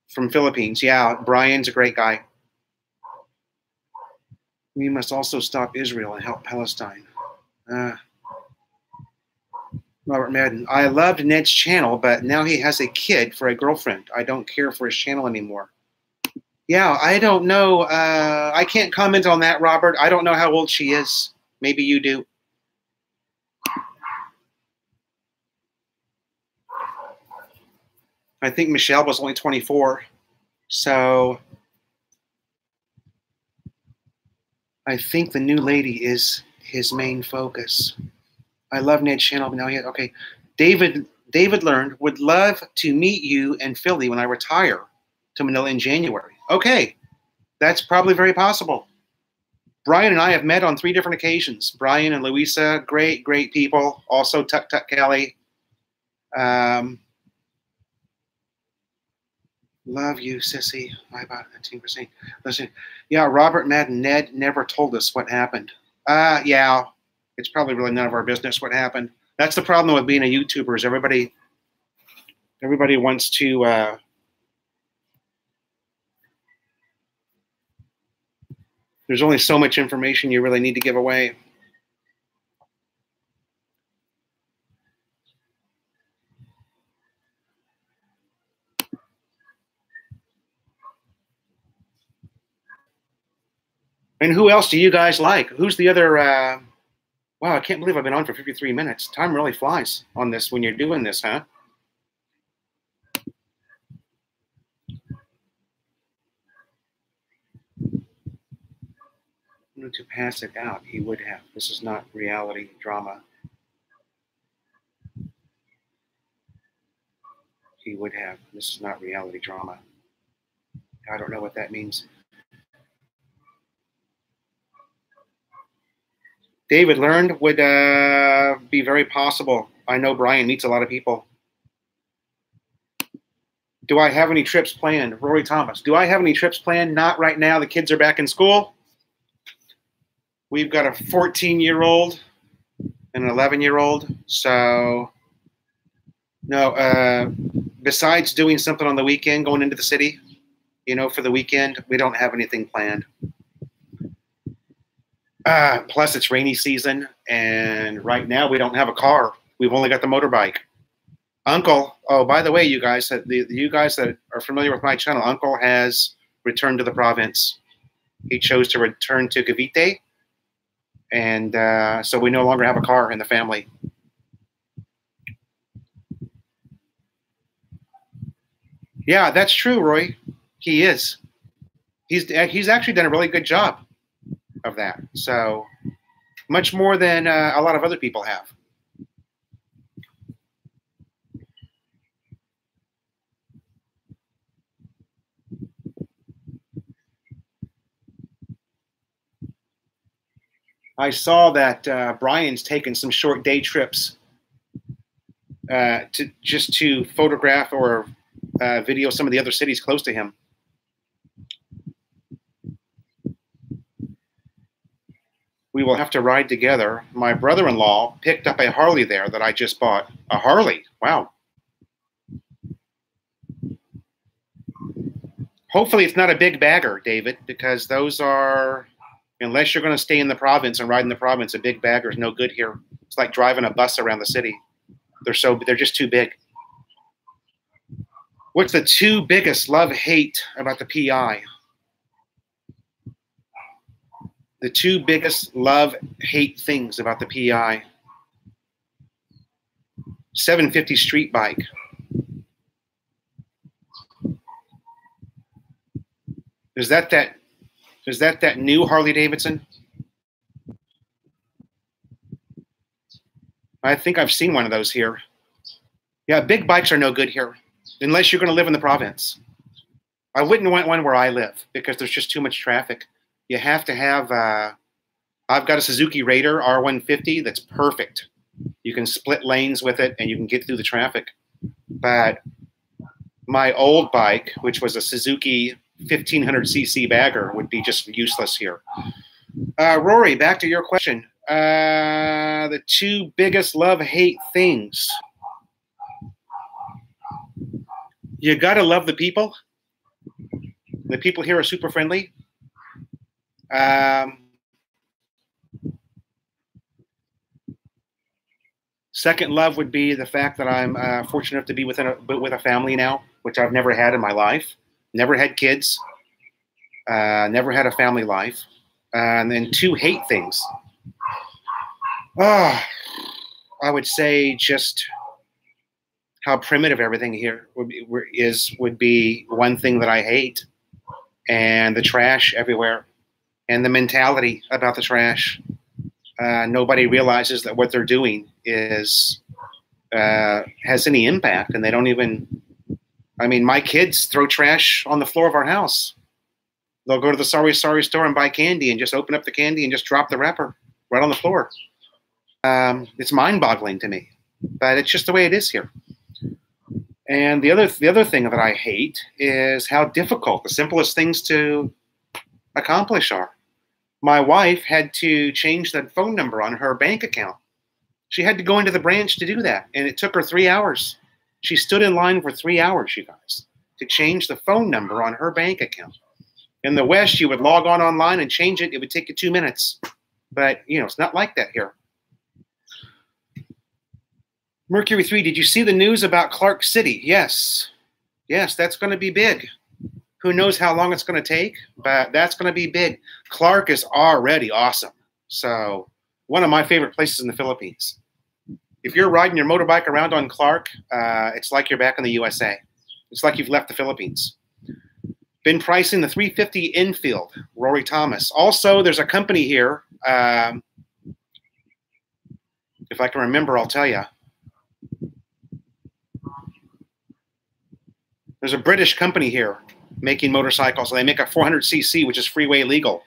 from Philippines. Yeah, Brian's a great guy. We must also stop Israel and help Palestine. Robert Madden, I loved Ned's channel, but now he has a kid for a girlfriend. I don't care for his channel anymore. Yeah, I don't know. I can't comment on that, Robert. I don't know how old she is. Maybe you do. I think Michelle was only 24. So I think the new lady is his main focus. I love Ned's channel, but now he okay. David learned, would love to meet you in Philly when I retire to Manila in January. Okay, that's probably very possible. Brian and I have met on 3 different occasions. Brian and Louisa, great, great people. Also, Tut Tut Kelly. Love you, sissy. I about 19%. Listen, yeah, Robert Madden, Ned never told us what happened. Yeah, it's probably really none of our business what happened. That's the problem with being a YouTuber is everybody wants to. There's only so much information you really need to give away. And who else do you guys like? Who's the other? Wow, I can't believe I've been on for 53 minutes. Time really flies on this when you're doing this, huh? To pass it out, he would have. This is not reality drama. He would have. This is not reality drama. I don't know what that means. David learned would be very possible. I know Brian meets a lot of people. Do I have any trips planned? Rory Thomas. Do I have any trips planned? Not right now. The kids are back in school. We've got a 14-year-old and an 11-year-old. So, no, besides doing something on the weekend, going into the city, for the weekend, we don't have anything planned. Plus, it's rainy season, and right now we don't have a car. We've only got the motorbike. Uncle, oh, by the way, you guys that are familiar with my channel, Uncle has returned to the province. He chose to return to Cavite, and so we no longer have a car in the family. Yeah, that's true, Roy. He is. He's actually done a really good job of that. So much more than a lot of other people have. I saw that Brian's taken some short day trips to photograph or video some of the other cities close to him. We will have to ride together. My brother-in-law picked up a Harley there that I just bought. A Harley. Wow. Hopefully it's not a big bagger, David, because those are, unless you're going to stay in the province and ride in the province, a big bagger is no good here. It's like driving a bus around the city. They're just too big. What's the 2 biggest love-hate about the PI? The 2 biggest love-hate things about the PI. 750 street bike. Is that new Harley Davidson? I think I've seen one of those here. Yeah, big bikes are no good here, unless you're going to live in the province. I wouldn't want one where I live because there's just too much traffic. You have to have, I've got a Suzuki Raider R150 that's perfect. You can split lanes with it and you can get through the traffic. But my old bike, which was a Suzuki 1500cc bagger, would be just useless here. Rory, back to your question. The 2 biggest love-hate things. You got to love the people. The people here are super friendly. Second love would be the fact that I'm fortunate enough to be with a family now, which I've never had in my life. Never had kids. Never had a family life. And then 2 hate things. I would say just how primitive everything here would be one thing that I hate, and the trash everywhere, and the mentality about the trash. Nobody realizes that what they're doing is has any impact, and they don't even. I mean, my kids throw trash on the floor of our house. They'll go to the sorry store and buy candy and just open up the candy and just drop the wrapper right on the floor. It's mind-boggling to me, but it's just the way it is here. And the other thing that I hate is how difficult the simplest things to accomplish are. My wife had to change the phone number on her bank account. She had to go into the branch to do that, and it took her 3 hours. She stood in line for 3 hours, you guys, to change the phone number on her bank account. In the West, you would log on online and change it. It would take you 2 minutes. But, you know, it's not like that here. Mercury 3, did you see the news about Clark City? Yes. Yes, that's going to be big. Who knows how long it's going to take, but that's going to be big. Clark is already awesome. So, one of my favorite places in the Philippines. If you're riding your motorbike around on Clark, it's like you're back in the USA. It's like you've left the Philippines. Been pricing the 350 infield, Rory Thomas. Also, there's a company here. If I can remember, I'll tell you. There's a British company here making motorcycles. They make a 400cc, which is freeway legal.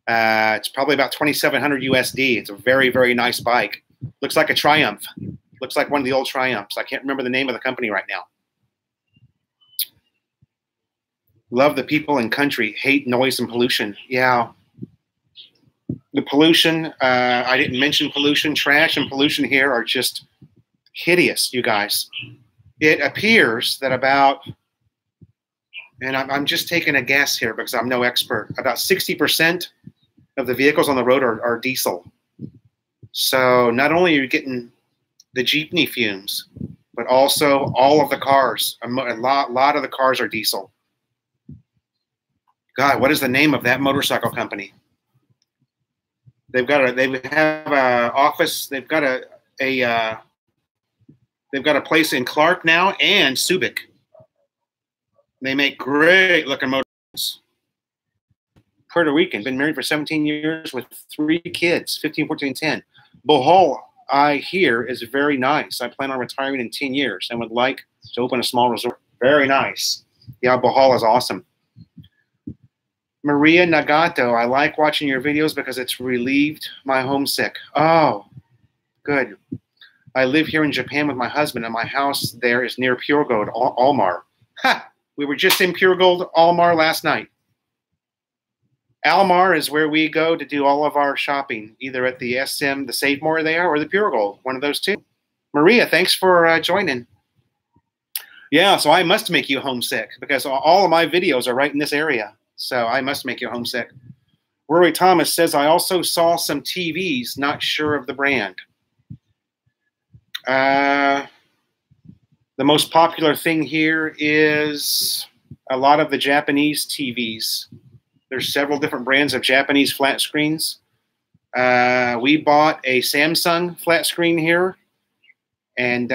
It's probably about 2,700 USD. It's a very, very nice bike. Looks like a Triumph. Looks like one of the old Triumphs. I can't remember the name of the company right now. Love the people and country. Hate noise and pollution. Yeah. The pollution, I didn't mention pollution. Trash and pollution here are just hideous, you guys. It appears that about, and I'm just taking a guess here because I'm no expert, about 60% of the vehicles on the road are diesel. So not only are you getting the jeepney fumes, but also all of the cars, a lot of the cars are diesel. God, what is the name of that motorcycle company? They have a office. They've got a place in Clark now and Subic. They make great looking motorcycles. Puerto Rican, been married for 17 years with 3 kids, 15, 14, 10. Bohol, I hear, is very nice. I plan on retiring in 10 years and would like to open a small resort. Very nice. Yeah, Bohol is awesome. Maria Nagato, I like watching your videos because it's relieved my homesick. Oh, good. I live here in Japan with my husband, and my house there is near Pure Gold, Almar. Ha! We were just in Pure Gold, Almar last night. Almar is where we go to do all of our shopping, either at the SM, the Save More there, or the Pure Gold, one of those two. Maria, thanks for joining. Yeah, so I must make you homesick because all of my videos are right in this area. So I must make you homesick. Rory Thomas says, I also saw some TVs, not sure of the brand. The most popular thing here is a lot of the Japanese TVs. There's several different brands of Japanese flat screens. We bought a Samsung flat screen here. And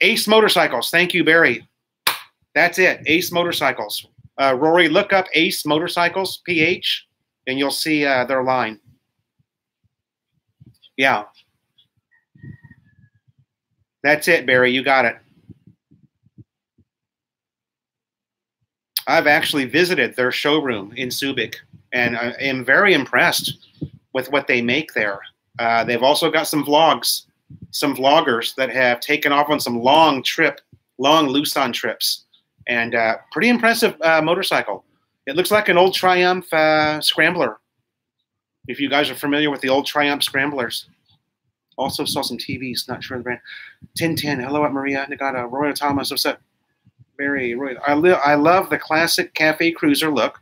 Ace Motorcycles. Thank you, Barry. That's it. Ace Motorcycles. Rory, look up Ace Motorcycles, PH, and you'll see their line. Yeah. That's it, Barry. You got it. I've actually visited their showroom in Subic, and I am very impressed with what they make there. They've also got some vlogs, some vloggers that have taken off on some long Luzon trips. And pretty impressive motorcycle. It looks like an old Triumph Scrambler. If you guys are familiar with the old Triumph Scramblers. Also saw some TVs, not sure of the brand. 1010, hello at Maria Nagata. Roy Thomas, what's up? Barry, Roy. I love the classic Cafe Cruiser look.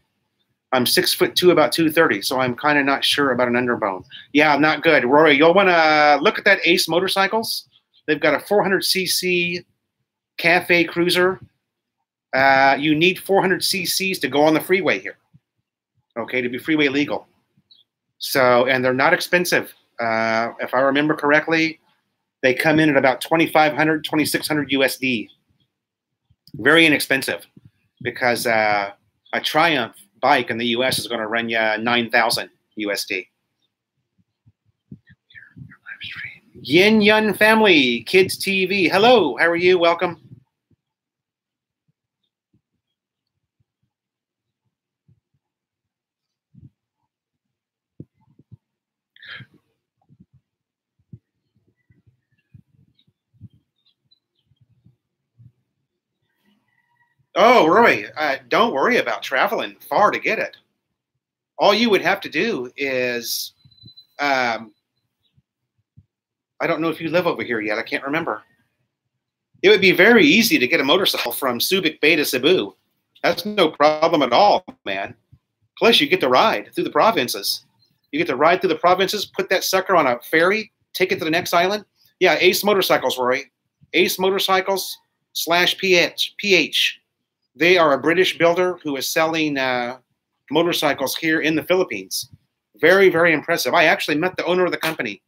I'm 6'2", about 230, so I'm kind of not sure about an underbone. Yeah, not good. Rory, you'll want to look at that Ace Motorcycles. They've got a 400cc Cafe Cruiser. You need 400 cc's to go on the freeway here, okay, to be freeway legal. So, and they're not expensive. If I remember correctly, they come in at about 2,500, 2,600 USD. Very inexpensive because a Triumph bike in the US is going to run you 9,000 USD. Yin Yun Family, Kids TV. Hello, how are you? Welcome. Oh, Roy, don't worry about traveling far to get it. All you would have to do is, I don't know if you live over here yet. I can't remember. It would be very easy to get a motorcycle from Subic Bay to Cebu. That's no problem at all, man. Plus, you get to ride through the provinces. You get to ride through the provinces, put that sucker on a ferry, take it to the next island. Yeah, Ace Motorcycles, Roy. Ace Motorcycles / PH. They are a British builder who is selling motorcycles here in the Philippines. Very, very impressive. I actually met the owner of the company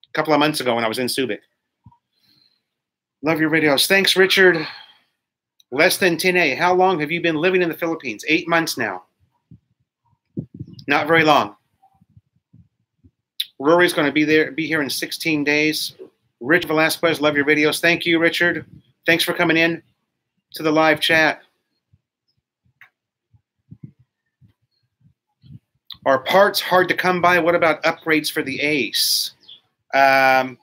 a couple of months ago when I was in Subic. Love your videos. Thanks, Richard. Less than 10A. How long have you been living in the Philippines? 8 months now. Not very long. Rory's going to be here in 16 days. Rich Velasquez, love your videos. Thank you, Richard. Thanks for coming in to the live chat. Are parts hard to come by? What about upgrades for the Ace? I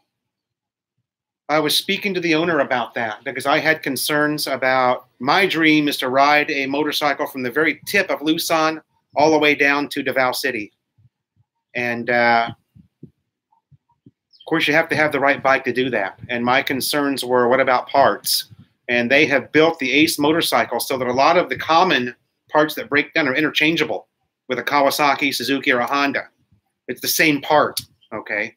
was speaking to the owner about that because I had concerns about my dream is to ride a motorcycle from the very tip of Luzon all the way down to Davao City. And of course, you have to have the right bike to do that. And my concerns were, what about parts? And they have built the Ace motorcycle so that a lot of the common parts that break down are interchangeable with a Kawasaki, Suzuki, or a Honda. It's the same part, okay?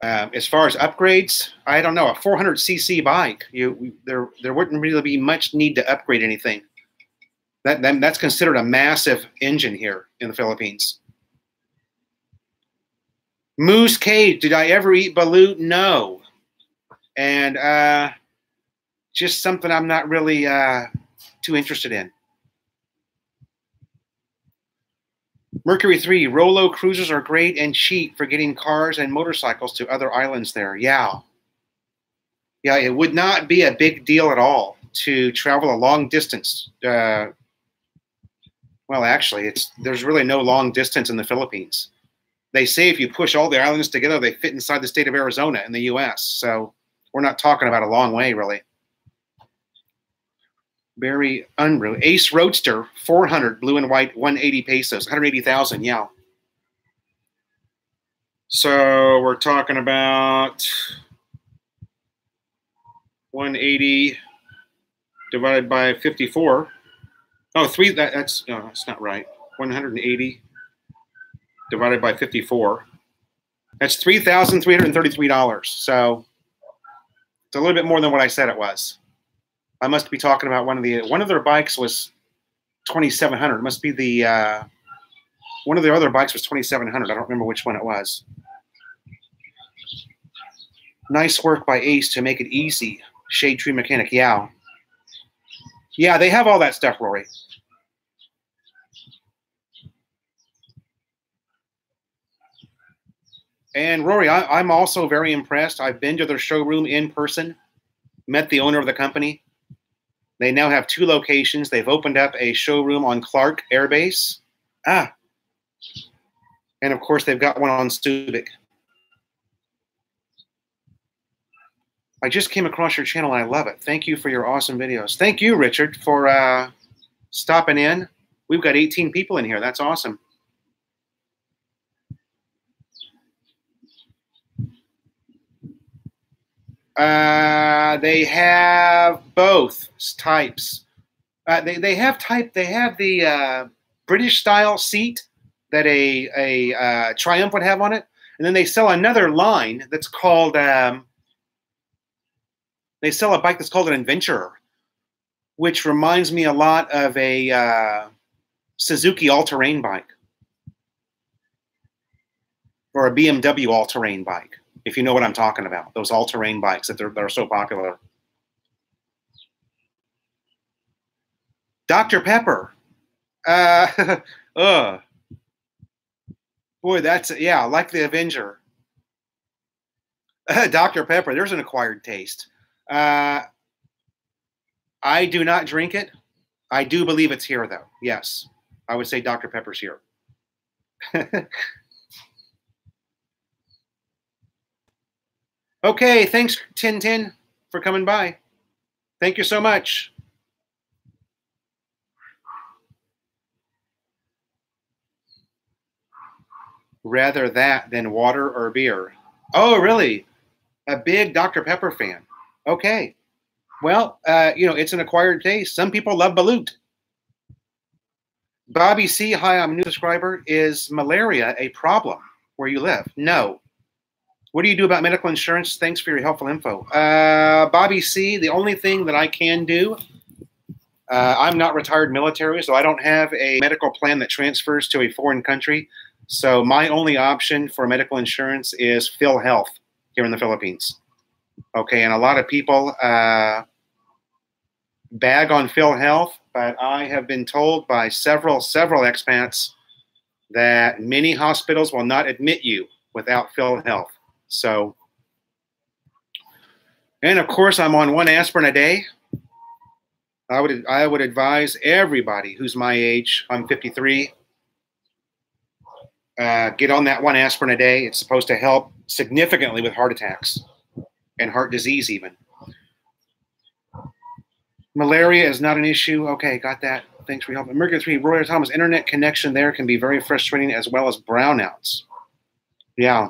As far as upgrades, I don't know. A 400cc bike, there wouldn't really be much need to upgrade anything. That's considered a massive engine here in the Philippines. Moose Cage, did I ever eat balut? No. And just something I'm not really too interested in. Mercury 3, Rolo cruisers are great and cheap for getting cars and motorcycles to other islands there. Yeah. Yeah, it would not be a big deal at all to travel a long distance. Well, actually, there's really no long distance in the Philippines. They say if you push all the islands together, they fit inside the state of Arizona in the U.S. So we're not talking about a long way, really. Very unreal. Ace Roadster, 400, blue and white, 180 pesos, 180,000, yeah. So we're talking about 180 divided by 54. Oh, that's not right. 180 divided by 54. That's $3,333. So it's a little bit more than what I said it was. I must be talking about one of their bikes was 2,700. It must be the one of their other bikes was 2,700. I don't remember which one it was. Nice work by Ace to make it easy. Shade Tree Mechanic, yeah. Yeah, they have all that stuff, Rory. And Rory, I'm also very impressed. I've been to their showroom in person, met the owner of the company. They now have 2 locations. They've opened up a showroom on Clark Air Base. And of course, they've got one on Subic. I just came across your channel and I love it. Thank you for your awesome videos. Thank you, Richard, for stopping in. We've got 18 people in here. That's awesome. They have both types. They have the British style seat that a Triumph would have on it, and then they sell another line that's called. They sell a bike that's called an Adventurer, which reminds me a lot of a Suzuki all-terrain bike or a BMW all-terrain bike. If you know what I'm talking about, those all-terrain bikes that are so popular. Dr. Pepper. Boy, yeah, like the Avenger. Dr. Pepper, there's an acquired taste. I do not drink it. I do believe it's here, though. Yes, I would say Dr. Pepper's here. Okay, thanks, Tintin, for coming by. Thank you so much. Rather that than water or beer. Oh, really? A big Dr. Pepper fan. Okay. Well, it's an acquired taste. Some people love Balut. Bobby C, hi, I'm a new subscriber. Is malaria a problem where you live? No. What do you do about medical insurance? Thanks for your helpful info. Bobby C, the only thing that I can do, I'm not retired military, so I don't have a medical plan that transfers to a foreign country. So my only option for medical insurance is PhilHealth here in the Philippines. Okay, and a lot of people bag on PhilHealth, but I have been told by several expats that many hospitals will not admit you without PhilHealth. So, and of course, I'm on one aspirin a day. I would advise everybody who's my age, I'm 53, get on that one aspirin a day. It's supposed to help significantly with heart attacks and heart disease even. Malaria is not an issue. Okay, got that. Thanks for helping. Mercury 3, Roy Thomas, internet connection there can be very frustrating as well as brownouts. Yeah.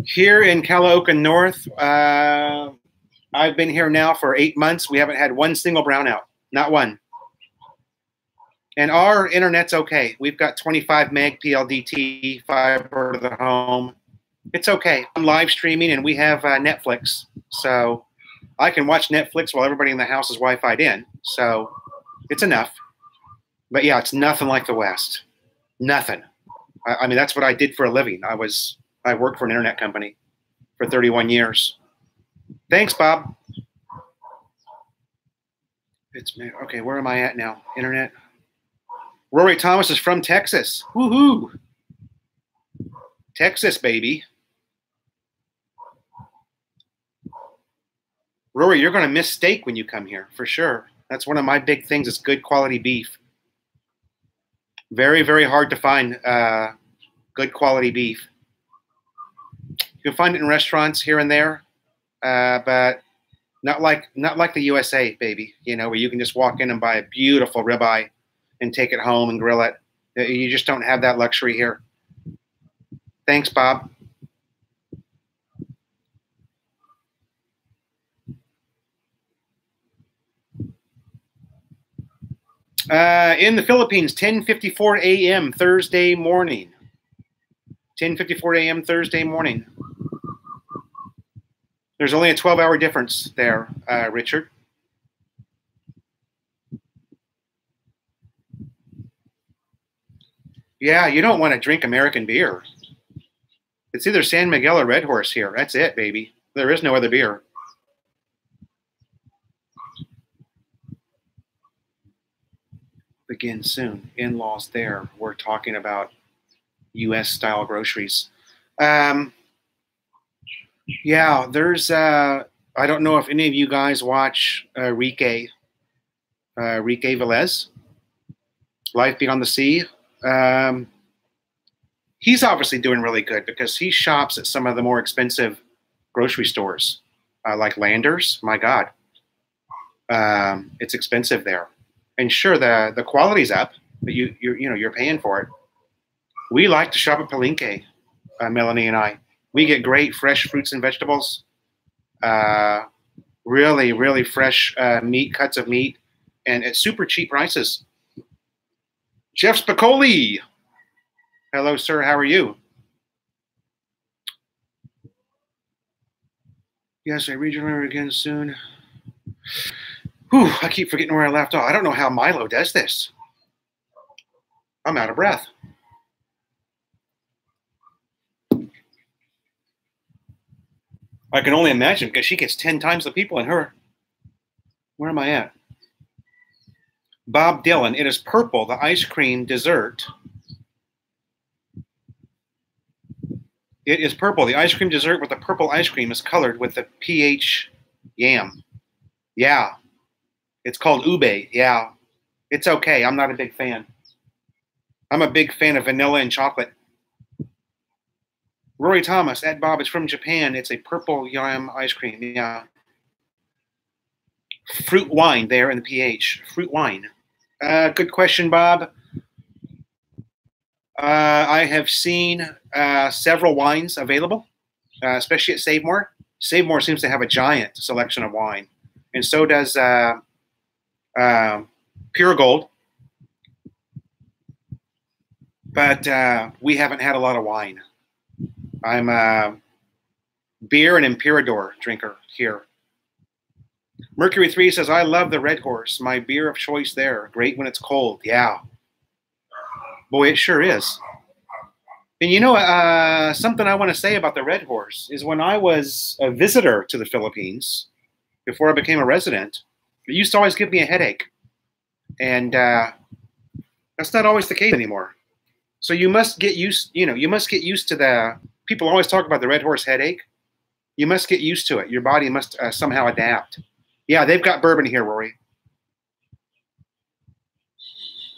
Here in Caloocan North, I've been here now for 8 months. We haven't had one single brownout, not one. And our internet's okay. We've got 25 meg PLDT fiber to the home. It's okay. I'm live streaming and we have Netflix. So I can watch Netflix while everybody in the house is Wi-Fi'd in. So it's enough. But yeah, it's nothing like the West. Nothing. I mean, that's what I did for a living. I worked for an internet company for 31 years. Thanks, Bob. Okay, where am I at now? Internet. Rory Thomas is from Texas. Woohoo! Texas, baby. Rory, you're going to miss steak when you come here, for sure. That's one of my big things is good quality beef. Very, very hard to find good quality beef. You can find it in restaurants here and there, but not like the USA, baby. Where you can just walk in and buy a beautiful ribeye and take it home and grill it. You just don't have that luxury here. Thanks, Bob. In the Philippines, 10:54 a.m. Thursday morning. 10:54 a.m. Thursday morning. There's only a 12-hour difference there, Richard. Yeah, you don't want to drink American beer. It's either San Miguel or Red Horse here. That's it, baby. There is no other beer. Begin soon. In-laws there. We're talking about U.S.-style groceries. Yeah, there's, I don't know if any of you guys watch Rique Velez, Life Beyond the Sea. He's obviously doing really good because he shops at some of the more expensive grocery stores, like Landers. My God, it's expensive there. And sure, the quality's up, but you're paying for it. We like to shop at Palenque, Melanie and I. We get great fresh fruits and vegetables, really, really fresh meat, cuts of meat, and at super cheap prices. Jeff Spicoli. Hello, sir. How are you? Yes, I read your letter again soon. Whew, I keep forgetting where I left off. I don't know how Milo does this. I'm out of breath. I can only imagine because she gets 10 times the people in her. Where am I at? Bob Dylan. It is purple, the ice cream dessert. It is purple. The ice cream dessert with the purple ice cream is colored with the pH yam. Yeah. It's called ube. Yeah. It's okay. I'm not a big fan. I'm a big fan of vanilla and chocolate. Rory Thomas, at Bob, it's from Japan. It's a purple yam ice cream. Yeah. fruit wine there in the pH. Fruit wine. Good question, Bob. I have seen several wines available, especially at Save More. Save More seems to have a giant selection of wine, and so does Pure Gold. But we haven't had a lot of wine. I'm a beer and Emperador drinker here. Mercury 3 says, I love the Red Horse. My beer of choice there. Great when it's cold. Yeah. Boy, it sure is. And you know, something I want to say about the Red Horse is when I was a visitor to the Philippines, before I became a resident, it used to always give me a headache. And that's not always the case anymore. So you must get used, you must get used to the, people always talk about the Red Horse headache. You must get used to it. Your body must somehow adapt. Yeah, they've got bourbon here, Rory.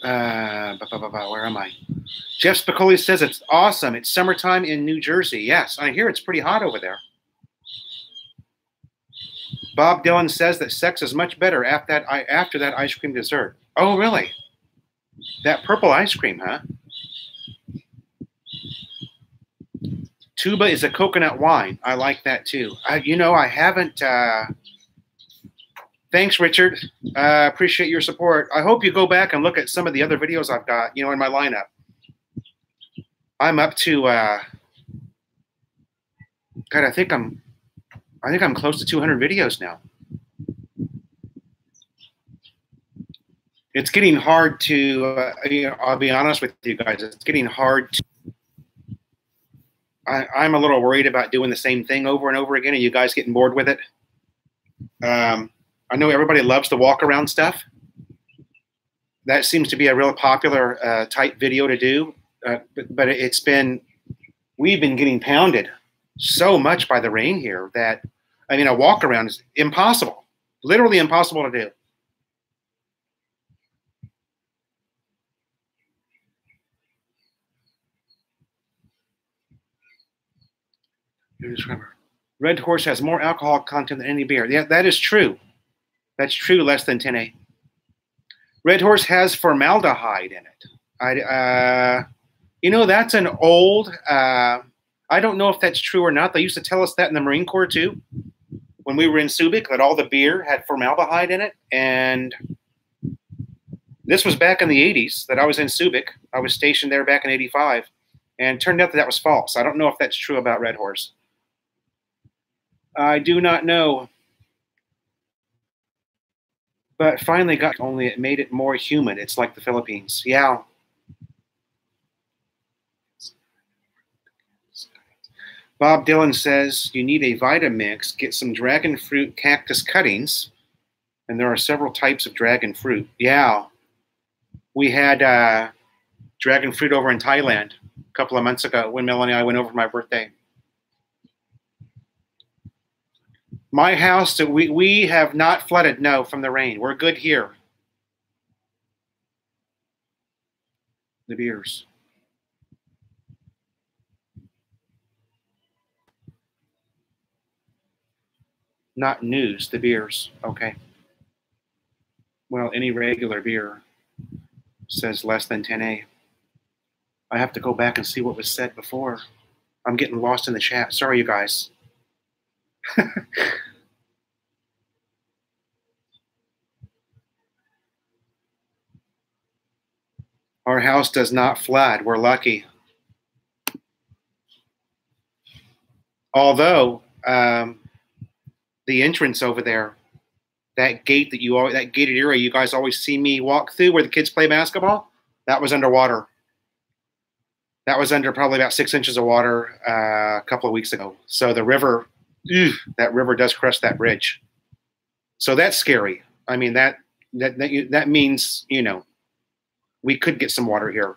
Where am I? Jeff Spicoli says it's awesome. It's summertime in New Jersey. Yes, I hear it's pretty hot over there. Bob Dylan says that sex is much better after that ice cream dessert. Oh, really? That purple ice cream, huh? Tuba is a coconut wine. I like that too. I haven't. Thanks, Richard. Appreciate your support. I hope you go back and look at some of the other videos I've got, in my lineup. I'm up to. God, I think I'm close to 200 videos now. It's getting hard to. I'll be honest with you guys. It's getting hard to. I'm a little worried about doing the same thing over and over again, and you guys getting bored with it. I know everybody loves the walk around stuff. That seems to be a real popular type video to do, but we've been getting pounded so much by the rain here that, a walk around is impossible, literally impossible to do. Red Horse has more alcohol content than any beer. Yeah, that is true. That's true, less than 10A. Red Horse has formaldehyde in it. That's an old, I don't know if that's true or not. They used to tell us that in the Marine Corps too. When we were in Subic, that all the beer had formaldehyde in it. And this was back in the 80s that I was in Subic. I was stationed there back in 85. And it turned out that was false. I don't know if that's true about Red Horse. I do not know. But finally only it made it more humid. It's like the Philippines. Yeah. Bob Dylan says you need a Vitamix. Get some dragon fruit cactus cuttings. And there are several types of dragon fruit. Yeah. We had dragon fruit over in Thailand a couple of months ago when Melanie and I went over for my birthday. My house, we have not flooded, no, from the rain. We're good here. The beers. Not news, the beers. Okay. Well, any regular beer says less than 10A. I have to go back and see what was said before. I'm getting lost in the chat. Sorry, you guys. Our house does not flood. We're lucky. Although the entrance over there, that gate that gated area you guys always see me walk through where the kids play basketball, that was underwater. That was under probably about 6 inches of water a couple of weeks ago. So the river, that river does crush that bridge. So that's scary. That means, we could get some water here.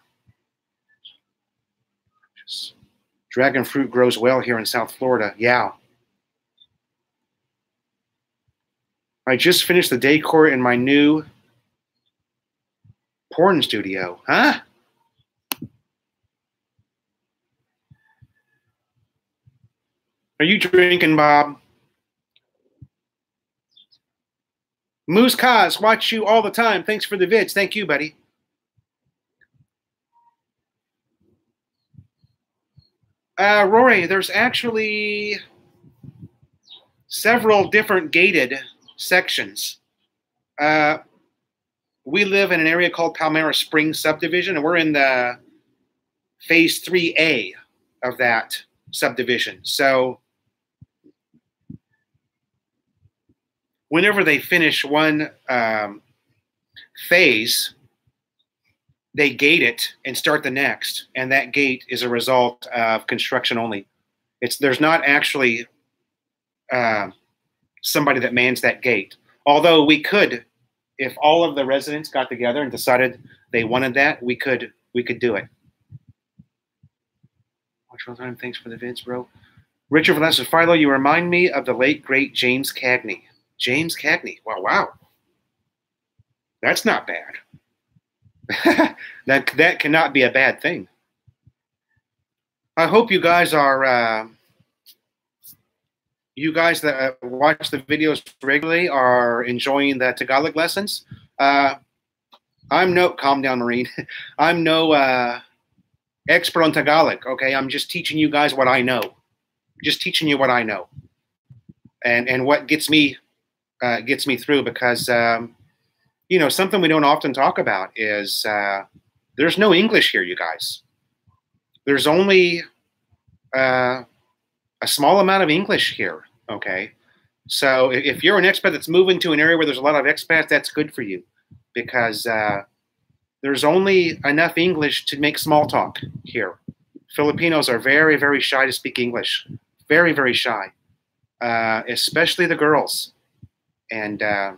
Dragon fruit grows well here in South Florida. Yeah. I just finished the decor in my new porn studio. Huh? Are you drinking, Bob? Moose Kaz, watch you all the time. Thanks for the vids. Thank you, buddy. Rory, there's actually several different gated sections. We live in an area called Palmyra Springs subdivision, and we're in the phase 3A of that subdivision. So whenever they finish one phase, they gate it and start the next, and that gate is a result of construction only. There's not actually somebody that mans that gate. Although we could, if all of the residents got together and decided they wanted that, we could do it. Watch all the time. Thanks for the vids, bro. Richard Velasquez, Philo, you remind me of the late great James Cagney. James Cagney. Wow. That's not bad. that cannot be a bad thing. I hope you guys are you guys that watch the videos regularly are enjoying the Tagalog lessons. Calm down, Marine. I'm no expert on Tagalog. Okay, I'm just teaching you guys what I know. Just teaching you what I know, and what gets me through, because something we don't often talk about is there's no English here, you guys. There's only a small amount of English here, okay? So if you're an expat that's moving to an area where there's a lot of expats, that's good for you, because there's only enough English to make small talk here. Filipinos are very, very shy to speak English. Very, very shy, especially the girls. And the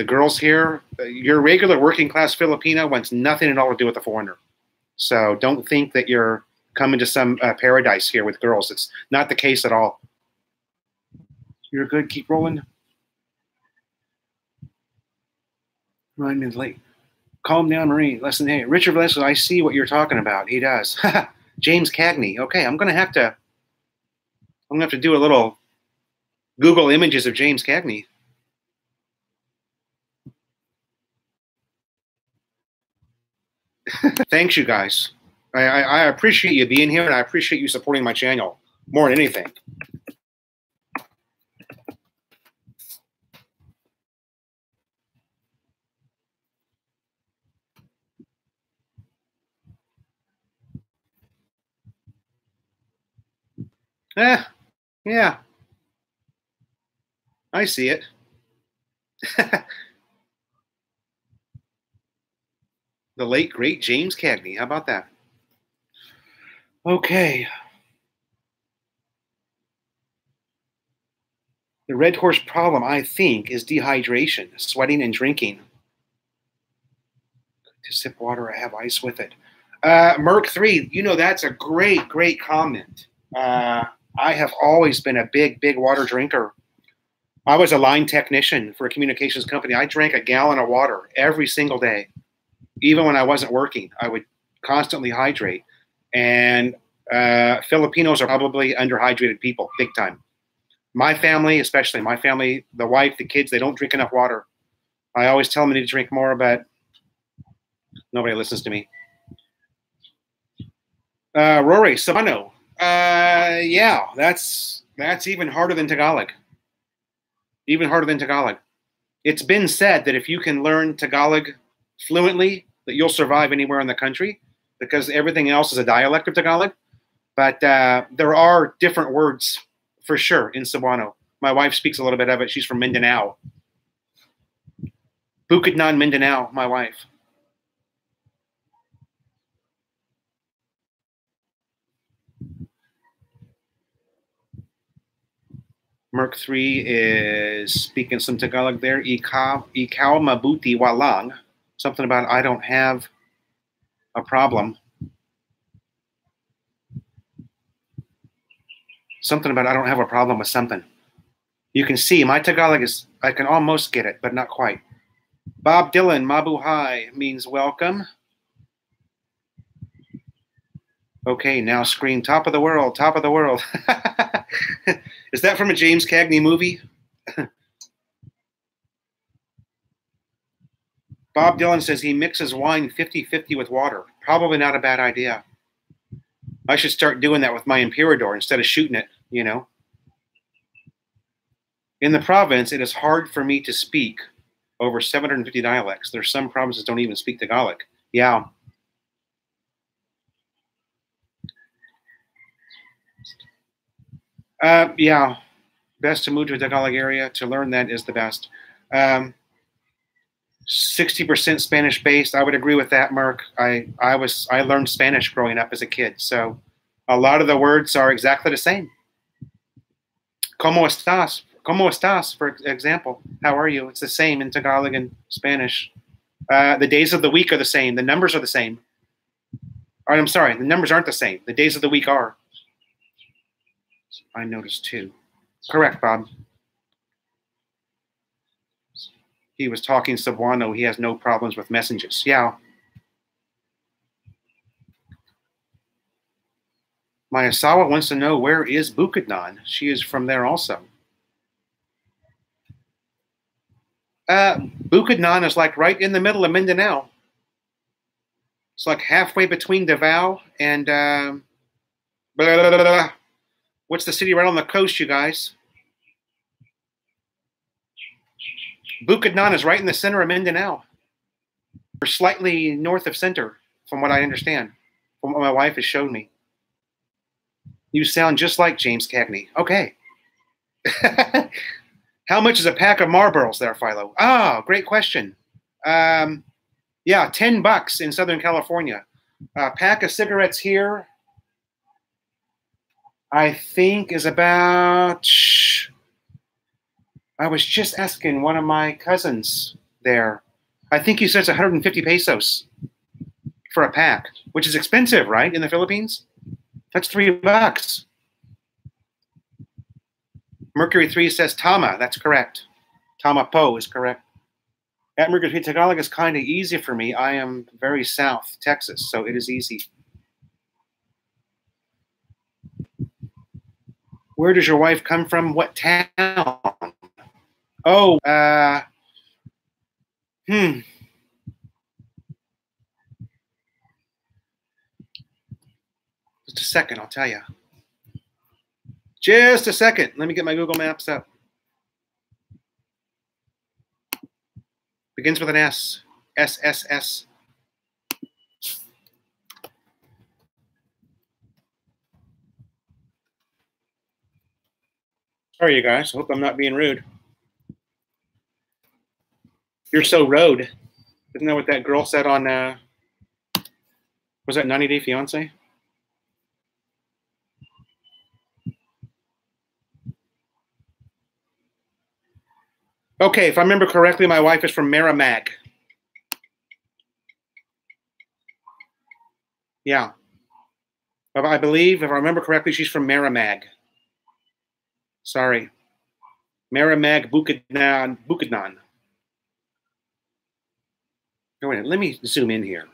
girls here, your regular working class Filipino wants nothing at all to do with a foreigner. So don't think that you're coming to some paradise here with girls. It's not the case at all. You're good. Keep rolling. Ryan is late. Calm down, Marine. Listen, hey, Richard Velasquez, I see what you're talking about. He does. James Cagney. Okay, I'm gonna have to do a little Google images of James Cagney. Thanks, you guys. I appreciate you being here, and I appreciate you supporting my channel more than anything. Yeah. I see it. The late, great James Cagney. How about that? Okay. The red horse problem, I think, is dehydration, sweating and drinking. To sip water, I have ice with it. Merc3, that's a great, great comment. I have always been a big, big water drinker. I was a line technician for a communications company. I drank a gallon of water every single day. Even when I wasn't working, I would constantly hydrate. And Filipinos are probably underhydrated people, big time. My family, especially my family, the wife, the kids, they don't drink enough water. I always tell them they need to drink more, but nobody listens to me. Rory, Sabano. Yeah, that's even harder than Tagalog. Even harder than Tagalog. It's been said that if you can learn Tagalog fluently, that you'll survive anywhere in the country, because everything else is a dialect of Tagalog. But there are different words for sure in Cebuano. My wife speaks a little bit of it. She's from Mindanao. Bukidnon, Mindanao, my wife. Merc3 is speaking some Tagalog there. Ikaw mabuti walang. Something about I don't have a problem. Something about I don't have a problem with something. You can see my Tagalog is, I can almost get it, but not quite. Bob Dylan, mabuhay means welcome. Okay, now scream top of the world, top of the world. Is that from a James Cagney movie? Bob Dylan says he mixes wine 50-50 with water. Probably not a bad idea. I should start doing that with my Imperador instead of shooting it, you know. In the province, it is hard for me to speak over 750 dialects. There's some provinces don't even speak Tagalog. Yeah. Yeah. Best to move to a Tagalog area. To learn that is the best. 60% Spanish based. I would agree with that, Mark. I learned Spanish growing up as a kid, so a lot of the words are exactly the same. ¿Cómo estás? ¿Cómo estás? For example, how are you? It's the same in Tagalog and Spanish. The days of the week are the same. The numbers are the same. Or, I'm sorry, the numbers aren't the same. The days of the week are. I noticed too. Correct, Bob. He was talking Cebuano. He has no problems with messages. Yeah. My asawa wants to know, where is Bukidnon? She is from there also. Bukidnon is like right in the middle of Mindanao. It's like halfway between Davao and blah, blah, blah, blah. What's the city right on the coast, you guys? Bukidnon is right in the center of Mindanao. We're slightly north of center, from what I understand, from what my wife has shown me. You sound just like James Cagney. Okay. How much is a pack of Marlboros there, Philo? Ah, great question. Yeah, $10 in Southern California. A pack of cigarettes here, I think, is about... I was just asking one of my cousins there. I think he says 150 pesos for a pack, which is expensive, right, in the Philippines? That's $3. Mercury 3 says Tama. That's correct. Tama Po is correct. At Mercury 3, Tagalog is kind of easy for me. I am very south Texas, so it is easy. Where does your wife come from? What town? Oh, Just a second, I'll tell you. Just a second. Let me get my Google Maps up. Begins with an S. SSS. Sorry, you guys. I hope I'm not being rude. You're so road. Isn't that what that girl said on, was that 90 Day Fiancé? Okay, if I remember correctly, my wife is from Merrimack. Yeah. I believe, if I remember correctly, she's from Merrimack. Sorry. Merrimack, Bukidnon. Oh, wait, let me zoom in here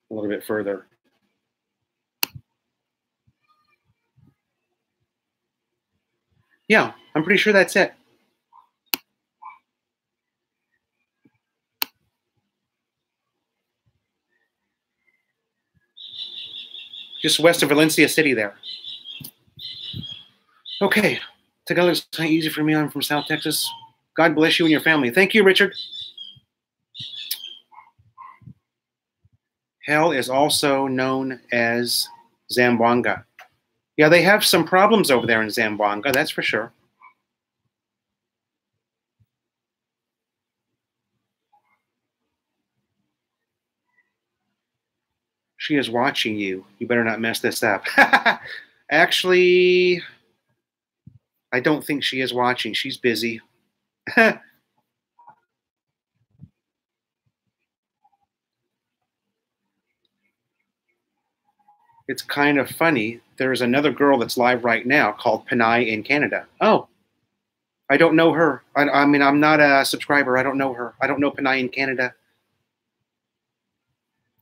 a little bit further. Yeah, I'm pretty sure that's it. Just west of Valencia City there. Okay, Tagalog is not easy for me. I'm from South Texas. God bless you and your family. Thank you, Richard. Hell is also known as Zamboanga. Yeah, they have some problems over there in Zamboanga, that's for sure. She is watching you. You better not mess this up. Actually, I don't think she is watching. She's busy. It's kind of funny. There's another girl that's live right now called Panay in Canada. Oh, I don't know her. I mean, I'm not a subscriber. I don't know her. I don't know Panay in Canada.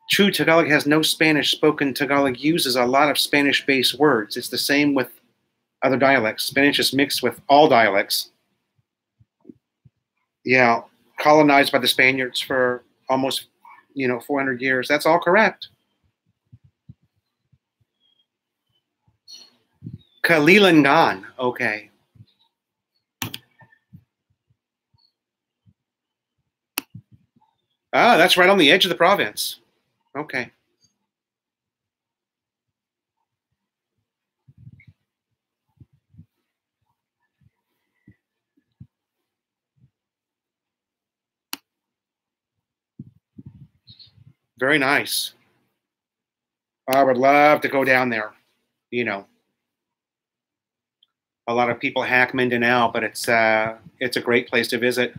True, Tagalog has no Spanish spoken. Tagalog uses a lot of Spanish-based words. It's the same with other dialects. Spanish is mixed with all dialects. Yeah, colonized by the Spaniards for almost 400 years. That's all correct. Caloocan. Okay. Ah, that's right on the edge of the province. Okay. Very nice. I would love to go down there. A lot of people hack Mindanao, but it's a great place to visit.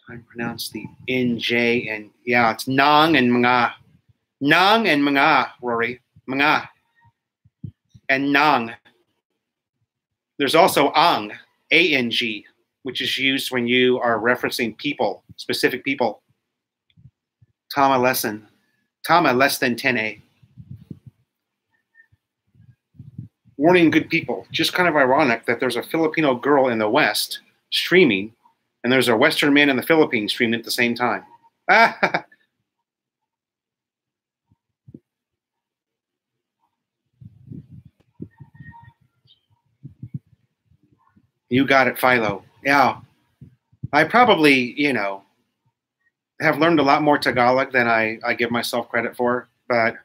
I pronounce the NJ and yeah, it's Nang and Mga. Nang and Mga, Rory. Mga. And Nang. There's also Ang, A-N-G, which is used when you are referencing people, specific people. Tama less than 10A. Warning, good people. Just kind of ironic that there's a Filipino girl in the West streaming, and there's a Western man in the Philippines streaming at the same time. You got it, Philo. Yeah. I probably, have learned a lot more Tagalog than I give myself credit for. But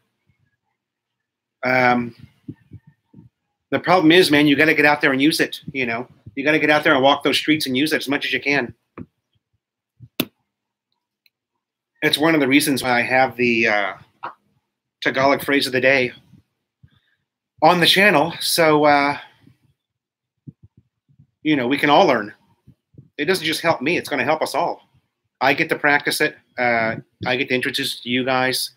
the problem is, man, you got to get out there and use it. You got to get out there and walk those streets and use it as much as you can. It's one of the reasons why I have the Tagalog phrase of the day on the channel. So, we can all learn. It doesn't just help me. It's going to help us all. I get to practice it. I get to introduce it to you guys.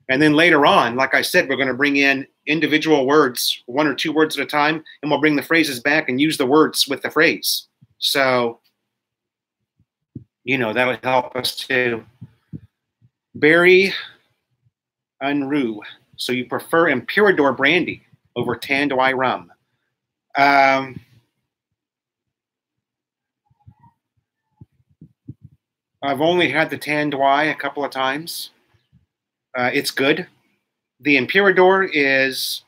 And then later on, like I said, we're going to bring in individual words, 1 or 2 words at a time, and we'll bring the phrases back and use the words with the phrase. So, that'll help us too. Berry Unruh. So you prefer Emperador brandy over Tanduay rum. I've only had the Tanduay a couple of times. It's good. The Emperador is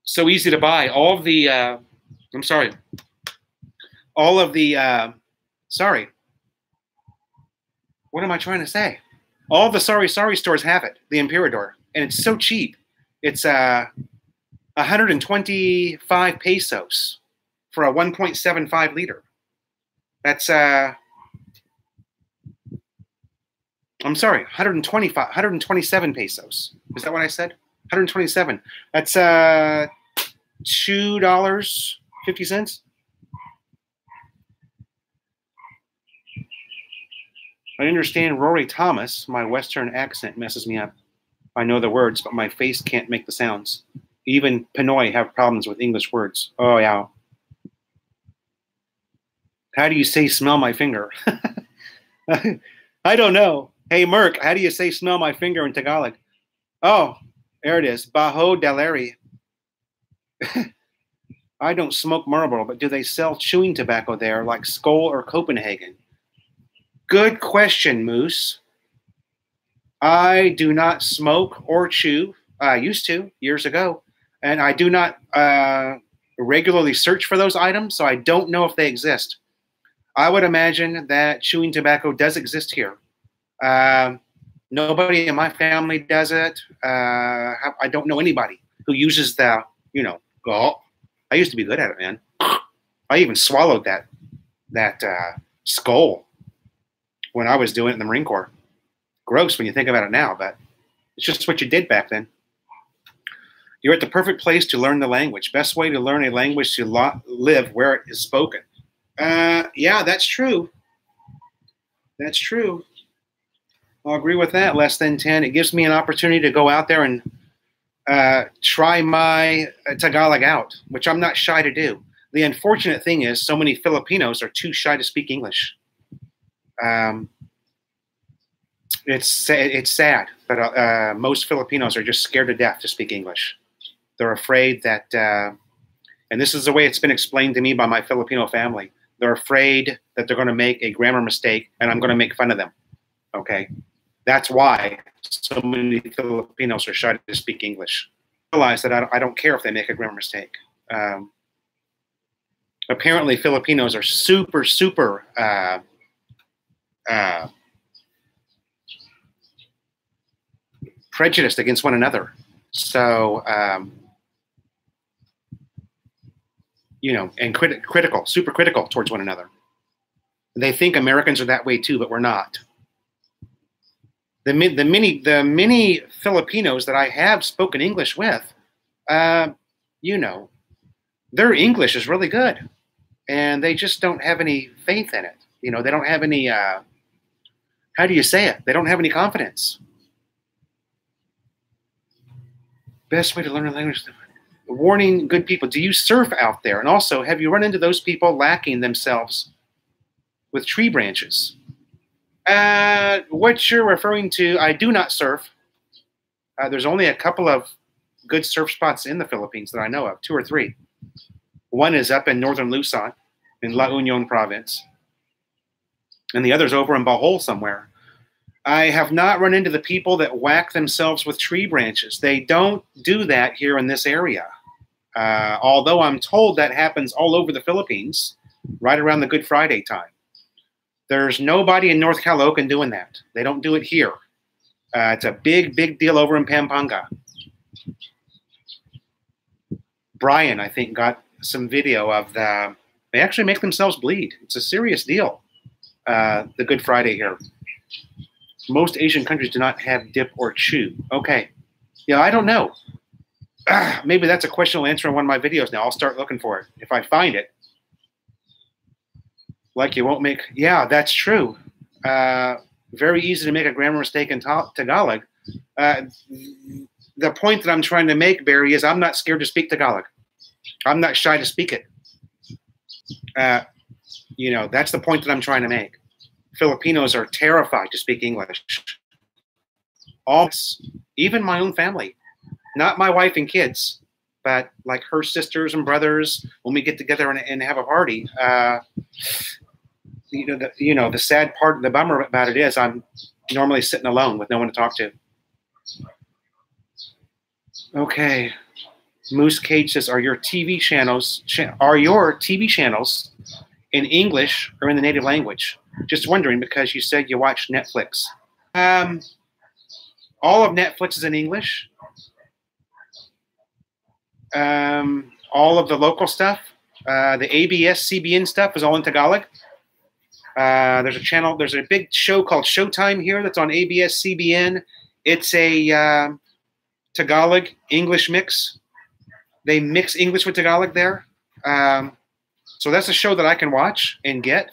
so easy to buy. All of the, what am I trying to say? All the sorry stores have it, the Emperador, and it's so cheap. It's 125 pesos for a 1.75 liter. That's 127 pesos. Is that what I said? 127. That's $2.50. I understand Rory Thomas. My Western accent messes me up. I know the words, but my face can't make the sounds. Even Pinoy have problems with English words. Oh, yeah. How do you say smell my finger? I don't know. Hey, Merc, how do you say smell my finger in Tagalog? Oh, there it is. Baho Daleri. I don't smoke Marlboro, but do they sell chewing tobacco there like Skoal or Copenhagen? Good question, Moose. I do not smoke or chew. I used to years ago. And I do not regularly search for those items, so I don't know if they exist. I would imagine that chewing tobacco does exist here. Nobody in my family does it. I don't know anybody who uses the, gulp. I used to be good at it, man. I even swallowed that skull when I was doing it in the Marine Corps. Gross when you think about it now, but it's just what you did back then. You're at the perfect place to learn the language. Best way to learn a language to live where it is spoken. Yeah, that's true. That's true. I'll agree with that. Less than 10. It gives me an opportunity to go out there and try my Tagalog out, which I'm not shy to do. The unfortunate thing is so many Filipinos are too shy to speak English. It's sad, but most Filipinos are just scared to death to speak English. They're afraid that, and this is the way it's been explained to me by my Filipino family, they're afraid that they're going to make a grammar mistake and I'm going to make fun of them. Okay, that's why so many Filipinos are shy to speak English. Realize that I don't care if they make a grammar mistake. Apparently, Filipinos are super prejudiced against one another. So, you know, and critical, super critical towards one another. They think Americans are that way too, but we're not. The many Filipinos that I have spoken English with, you know, their English is really good, and they just don't have any faith in it. You know, they don't have any. How do you say it? They don't have any confidence. Best way to learn a language. Warning good people. Do you surf out there? And also, have you run into those people lacking themselves with tree branches? What you're referring to, I do not surf. There's only a couple of good surf spots in the Philippines that I know of, 2 or 3. One is up in northern Luzon, in La Union province, and the other's over in Bohol somewhere. I have not run into the people that whack themselves with tree branches. They don't do that here in this area. Although I'm told that happens all over the Philippines, right around the Good Friday time. There's nobody in North Caloocan doing that. They don't do it here. It's a big deal over in Pampanga. Brian, I think, got some video of they actually make themselves bleed. It's a serious deal, the Good Friday here. Most Asian countries do not have dip or chew. Okay. Yeah, I don't know. Maybe that's a question I'll answer in one of my videos now. I'll start looking for it. If I find it. Like you won't make... Yeah, that's true. Very easy to make a grammar mistake in Tagalog. The point that I'm trying to make, Barry, is I'm not scared to speak Tagalog. I'm not shy to speak it. You know, that's the point that I'm trying to make. Filipinos are terrified to speak English. All, even my own family, not my wife and kids, but like her sisters and brothers, when we get together and have a party, you know, the sad part, the bummer about it is I'm normally sitting alone with no one to talk to. Okay. Moose Cage says, are your TV channels in English or in the native language? Just wondering because you said you watch Netflix. All of Netflix is in English. All of the local stuff, the ABS, CBN stuff is all in Tagalog. There's a channel, there's a big show called Showtime here that's on ABS, CBN. It's a Tagalog English mix. They mix English with Tagalog there. So that's a show that I can watch and get.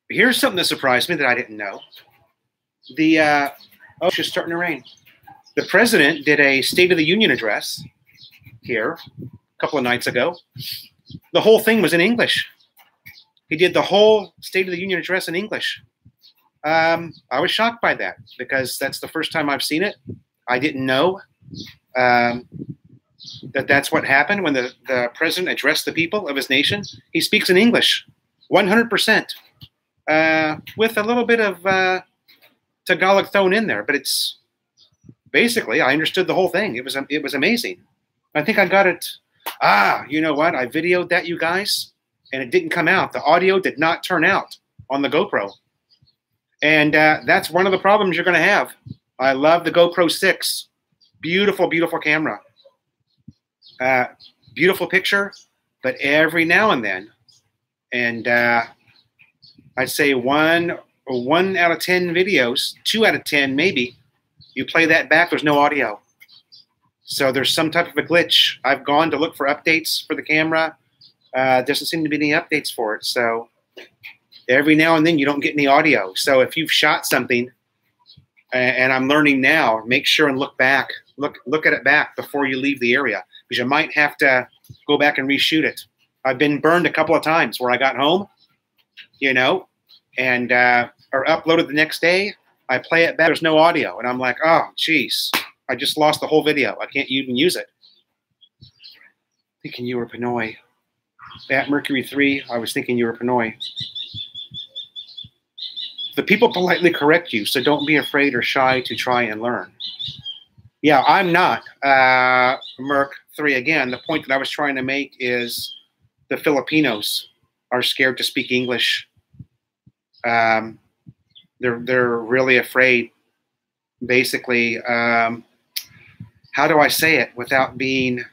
Here's something that surprised me that I didn't know. Oh, it's just starting to rain. The president did a State of the Union address here a couple of nights ago. The whole thing was in English. He did the whole State of the Union address in English. I was shocked by that because that's the first time I've seen it. I didn't know that's what happened when the president addressed the people of his nation. He speaks in English, 100%, with a little bit of Tagalog thrown in there. But it's basically, I understood the whole thing. It was amazing. I think I got it. You know what? I videoed that, you guys, and it didn't come out. The audio did not turn out on the GoPro. And that's one of the problems you're going to have. I love the GoPro 6. Beautiful, beautiful camera. Beautiful picture, but every now and then, and I'd say one out of 10 videos, 2 out of 10 maybe, you play that back, there's no audio. So there's some type of a glitch. I've gone to look for updates for the camera. Doesn't seem to be any updates for it. So every now and then you don't get any audio. So if you've shot something, and I'm learning now, make sure and look back. Look at it back before you leave the area, because you might have to go back and reshoot it. I've been burned a couple of times where I got home, you know, and or uploaded the next day. I play it back. There's no audio, and I'm like, oh, geez, I just lost the whole video. I can't even use it. Thinking you were Pinoy. At Mercury 3, I was thinking you were Pinoy. The people politely correct you, so don't be afraid or shy to try and learn. Yeah, I'm not. Merc 3, again, the point that I was trying to make is the Filipinos are scared to speak English. They're really afraid. Basically, how do I say it without being?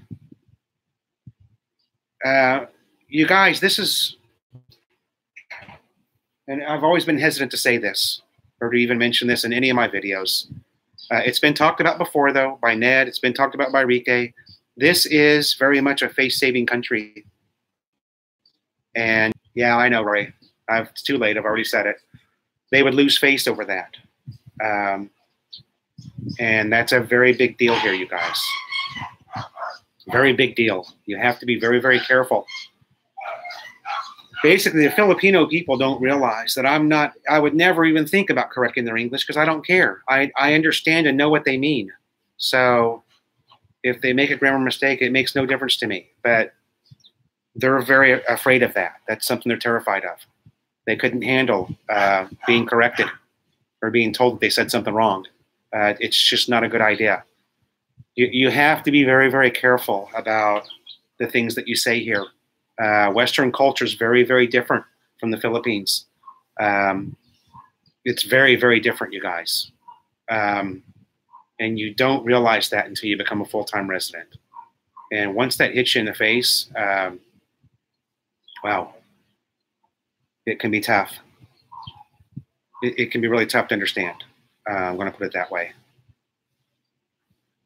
You guys, this is, and I've always been hesitant to say this or to even mention this in any of my videos. It's been talked about before, though, by Ned. It's been talked about by Rike. This is very much a face-saving country. And yeah, I know, Roy. It's too late. I've already said it. They would lose face over that. And that's a very big deal here, you guys. Very big deal. You have to be very, very careful. Basically, the Filipino people don't realize that I would never even think about correcting their English because I don't care. I understand and know what they mean. So if they make a grammar mistake, it makes no difference to me. But they're very afraid of that. That's something they're terrified of. They couldn't handle being corrected or being told that they said something wrong. It's just not a good idea. You have to be very, very careful about the things that you say here. Western culture is very, very different from the Philippines. It's very, very different, you guys. And you don't realize that until you become a full-time resident. And once that hits you in the face, wow, it can be tough. It can be really tough to understand. I'm going to put it that way.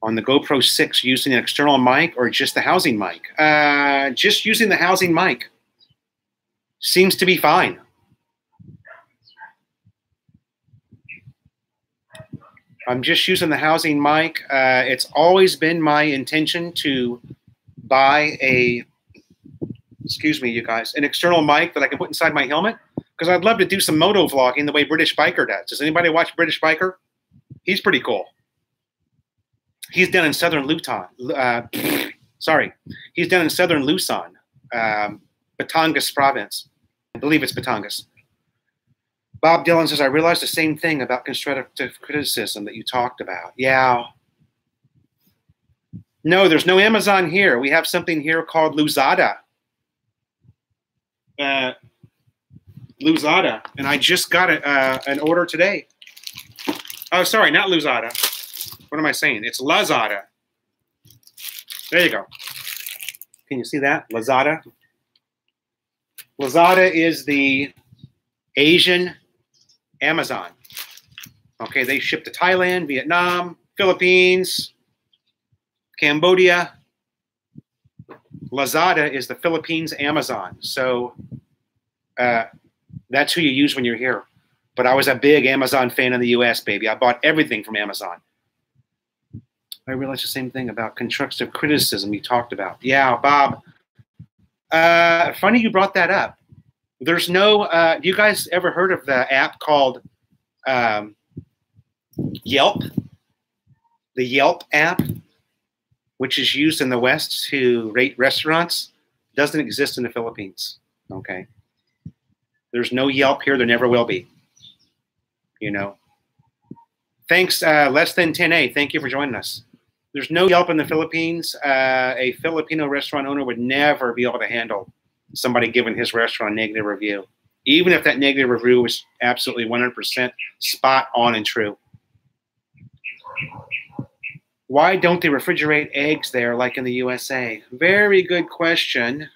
On the GoPro 6, using an external mic or just the housing mic? Just using the housing mic seems to be fine. I'm just using the housing mic. It's always been my intention to buy excuse me, you guys, an external mic that I can put inside my helmet because I'd love to do some moto vlogging the way British Biker does. Does anybody watch British Biker? He's pretty cool. He's down in southern Luton. He's down in southern Luzon, Batangas province. I believe it's Batangas. Bob Dillon says, I realized the same thing about constructive criticism that you talked about. Yeah. No, there's no Amazon here. We have something here called Luzada. Luzada. And I just got an order today. Oh, sorry, not Luzada. What am I saying? It's Lazada. There you go. Can you see that? Lazada. Lazada is the Asian Amazon. Okay, they ship to Thailand, Vietnam, Philippines, Cambodia. Lazada is the Philippines Amazon. So that's who you use when you're here. But I was a big Amazon fan in the US, baby. I bought everything from Amazon. I realized the same thing about constructive criticism you talked about. Yeah, Bob. Funny you brought that up. There's no, you guys ever heard of the app called Yelp? The Yelp app, which is used in the West to rate restaurants, doesn't exist in the Philippines. Okay. There's no Yelp here. There never will be. You know. Thanks, less than 10A. Thank you for joining us. There's no Yelp in the Philippines. A Filipino restaurant owner would never be able to handle somebody giving his restaurant a negative review, even if that negative review was absolutely 100% spot on and true. Why don't they refrigerate eggs there like in the USA? Very good question.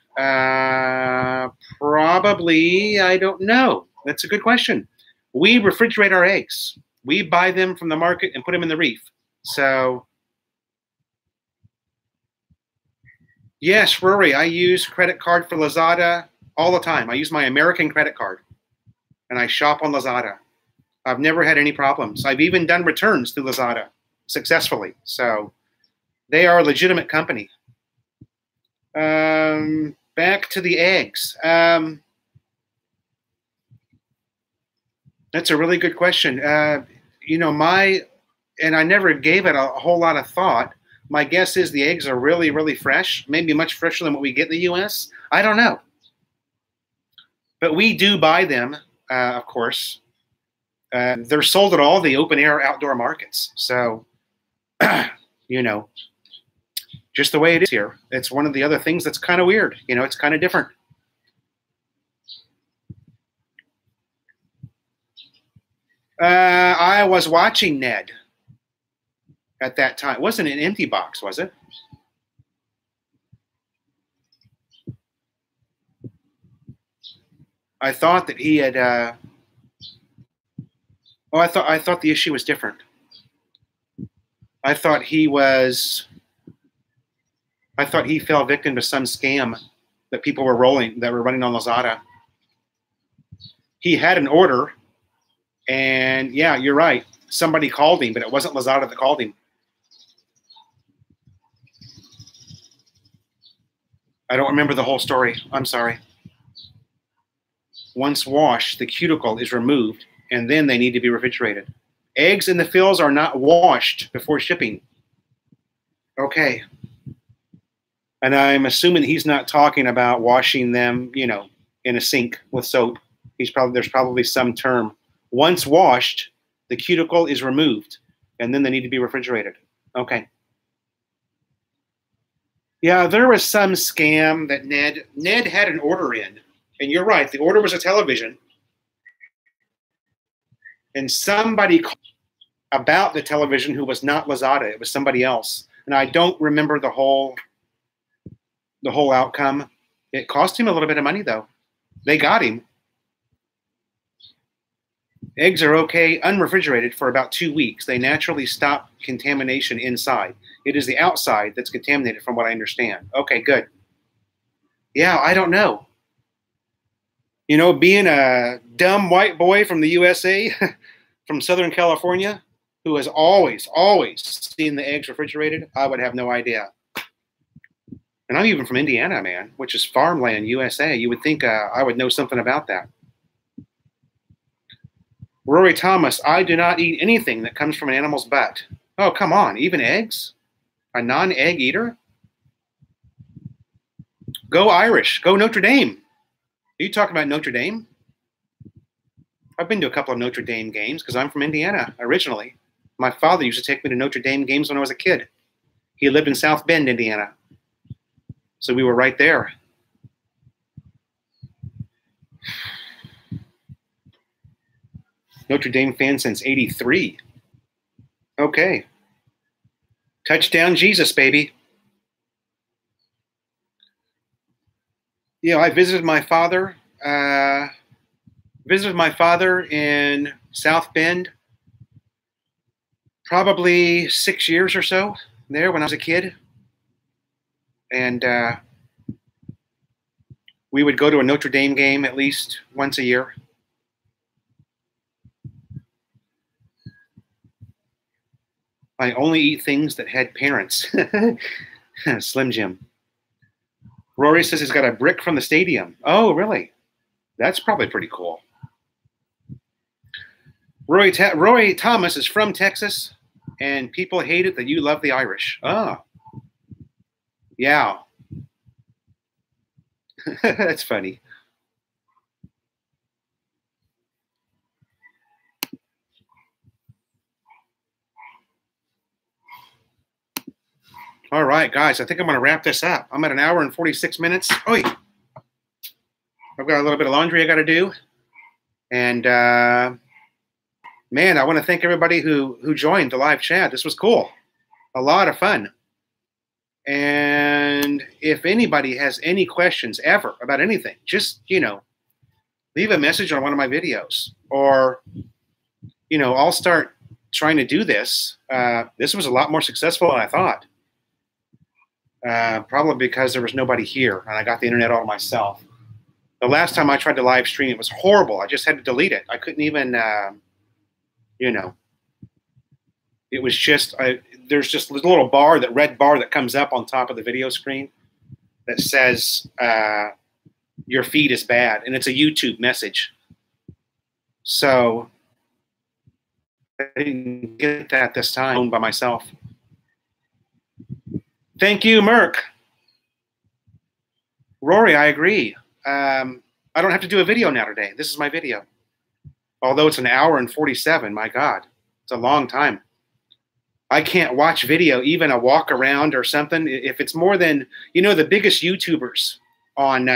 Probably, I don't know. That's a good question. We refrigerate our eggs. We buy them from the market and put them in the reef. So, yes, Rory, I use credit card for Lazada all the time. I use my American credit card, and I shop on Lazada. I've never had any problems. I've even done returns through Lazada successfully. So they are a legitimate company. Back to the eggs. That's a really good question. You know, and I never gave it a whole lot of thought, My guess is the eggs are really, really fresh, maybe much fresher than what we get in the U.S. I don't know. But we do buy them, of course. They're sold at all the open-air outdoor markets. So, you know, just the way it is here. It's one of the other things that's kind of weird. You know, it's kind of different. I was watching Ned at that time. It wasn't an empty box, was it? I thought that he had. I thought the issue was different. I thought he fell victim to some scam that people were running on Lazada. He had an order, and yeah, you're right. Somebody called him, but it wasn't Lazada that called him. I don't remember the whole story. I'm sorry. Once washed, the cuticle is removed, and then they need to be refrigerated. Eggs in the fills are not washed before shipping. Okay. And I'm assuming he's not talking about washing them, you know, in a sink with soap. There's probably some term. Once washed, the cuticle is removed, and then they need to be refrigerated. Okay. Yeah, there was some scam that Ned had an order in. And you're right, the order was a television. And somebody called about the television who was not Lazada. It was somebody else. And I don't remember the whole outcome. It cost him a little bit of money, though. They got him. Eggs are okay unrefrigerated for about 2 weeks. They naturally stop contamination inside. It is the outside that's contaminated from what I understand. Okay, good. Yeah, I don't know. You know, being a dumb white boy from the USA, from Southern California, who has always seen the eggs refrigerated, I would have no idea. And I'm even from Indiana, man, which is farmland, USA. You would think I would know something about that. Rory Thomas, I do not eat anything that comes from an animal's butt. Oh, come on, even eggs? A non-egg eater? Go Irish, go Notre Dame. Are you talking about Notre Dame? I've been to a couple of Notre Dame games because I'm from Indiana originally. My father used to take me to Notre Dame games when I was a kid. He lived in South Bend, Indiana. So we were right there. Notre Dame fan since '83. Okay. Touchdown Jesus, baby. You know, I visited my father in South Bend probably 6 years or so there when I was a kid. And we would go to a Notre Dame game at least once a year. I only eat things that had parents. Slim Jim. Rory says he's got a brick from the stadium. Oh, really? That's probably pretty cool. Roy Thomas is from Texas, and people hate it that you love the Irish. Oh. Yeah. That's funny. All right, guys, I think I'm going to wrap this up. I'm at an hour and 46 minutes. Oi. I've got a little bit of laundry I got to do. And, man, I want to thank everybody who joined the live chat. This was cool. A lot of fun. And if anybody has any questions ever about anything, just, you know, leave a message on one of my videos. Or, you know, I'll start trying to do this. This was a lot more successful than I thought. Probably because there was nobody here and I got the internet all to myself. The last time I tried to live stream, it was horrible. I just had to delete it. I couldn't even, you know, it was just, there's just a little bar, that red bar that comes up on top of the video screen that says your feed is bad. And it's a YouTube message. So I didn't get that this time by myself. Thank you, Merck. Rory, I agree. I don't have to do a video now today. This is my video. Although it's an hour and 47, my God, it's a long time. I can't watch video, even a walk around or something. If it's more than, you know, the biggest YouTubers on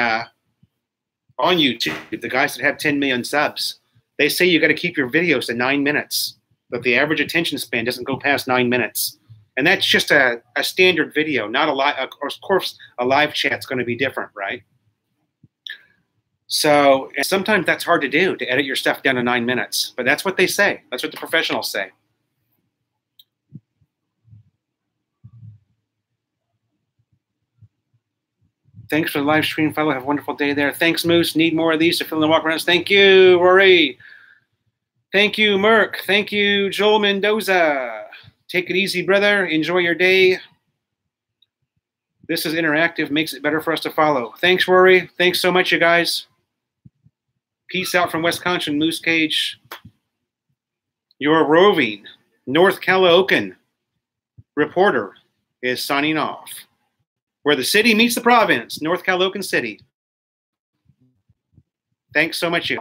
YouTube, the guys that have 10 million subs, they say you got to keep your videos to 9 minutes, but the average attention span doesn't go past 9 minutes. And that's just a standard video, not a live. Of course, a live chat's going to be different, right? So sometimes that's hard to do, to edit your stuff down to 9 minutes. But that's what they say. That's what the professionals say. Thanks for the live stream, fellow. Have a wonderful day there. Thanks, Moose. Need more of these to fill in the walk-arounds. Thank you, Rory. Thank you, Merck. Thank you, Joel Mendoza. Take it easy, brother. Enjoy your day. This is interactive. Makes it better for us to follow. Thanks, Rory. Thanks so much, you guys. Peace out from Wisconsin, Moose Cage. Your roving North Caloocan reporter is signing off. Where the city meets the province, North Caloocan City. Thanks so much, you.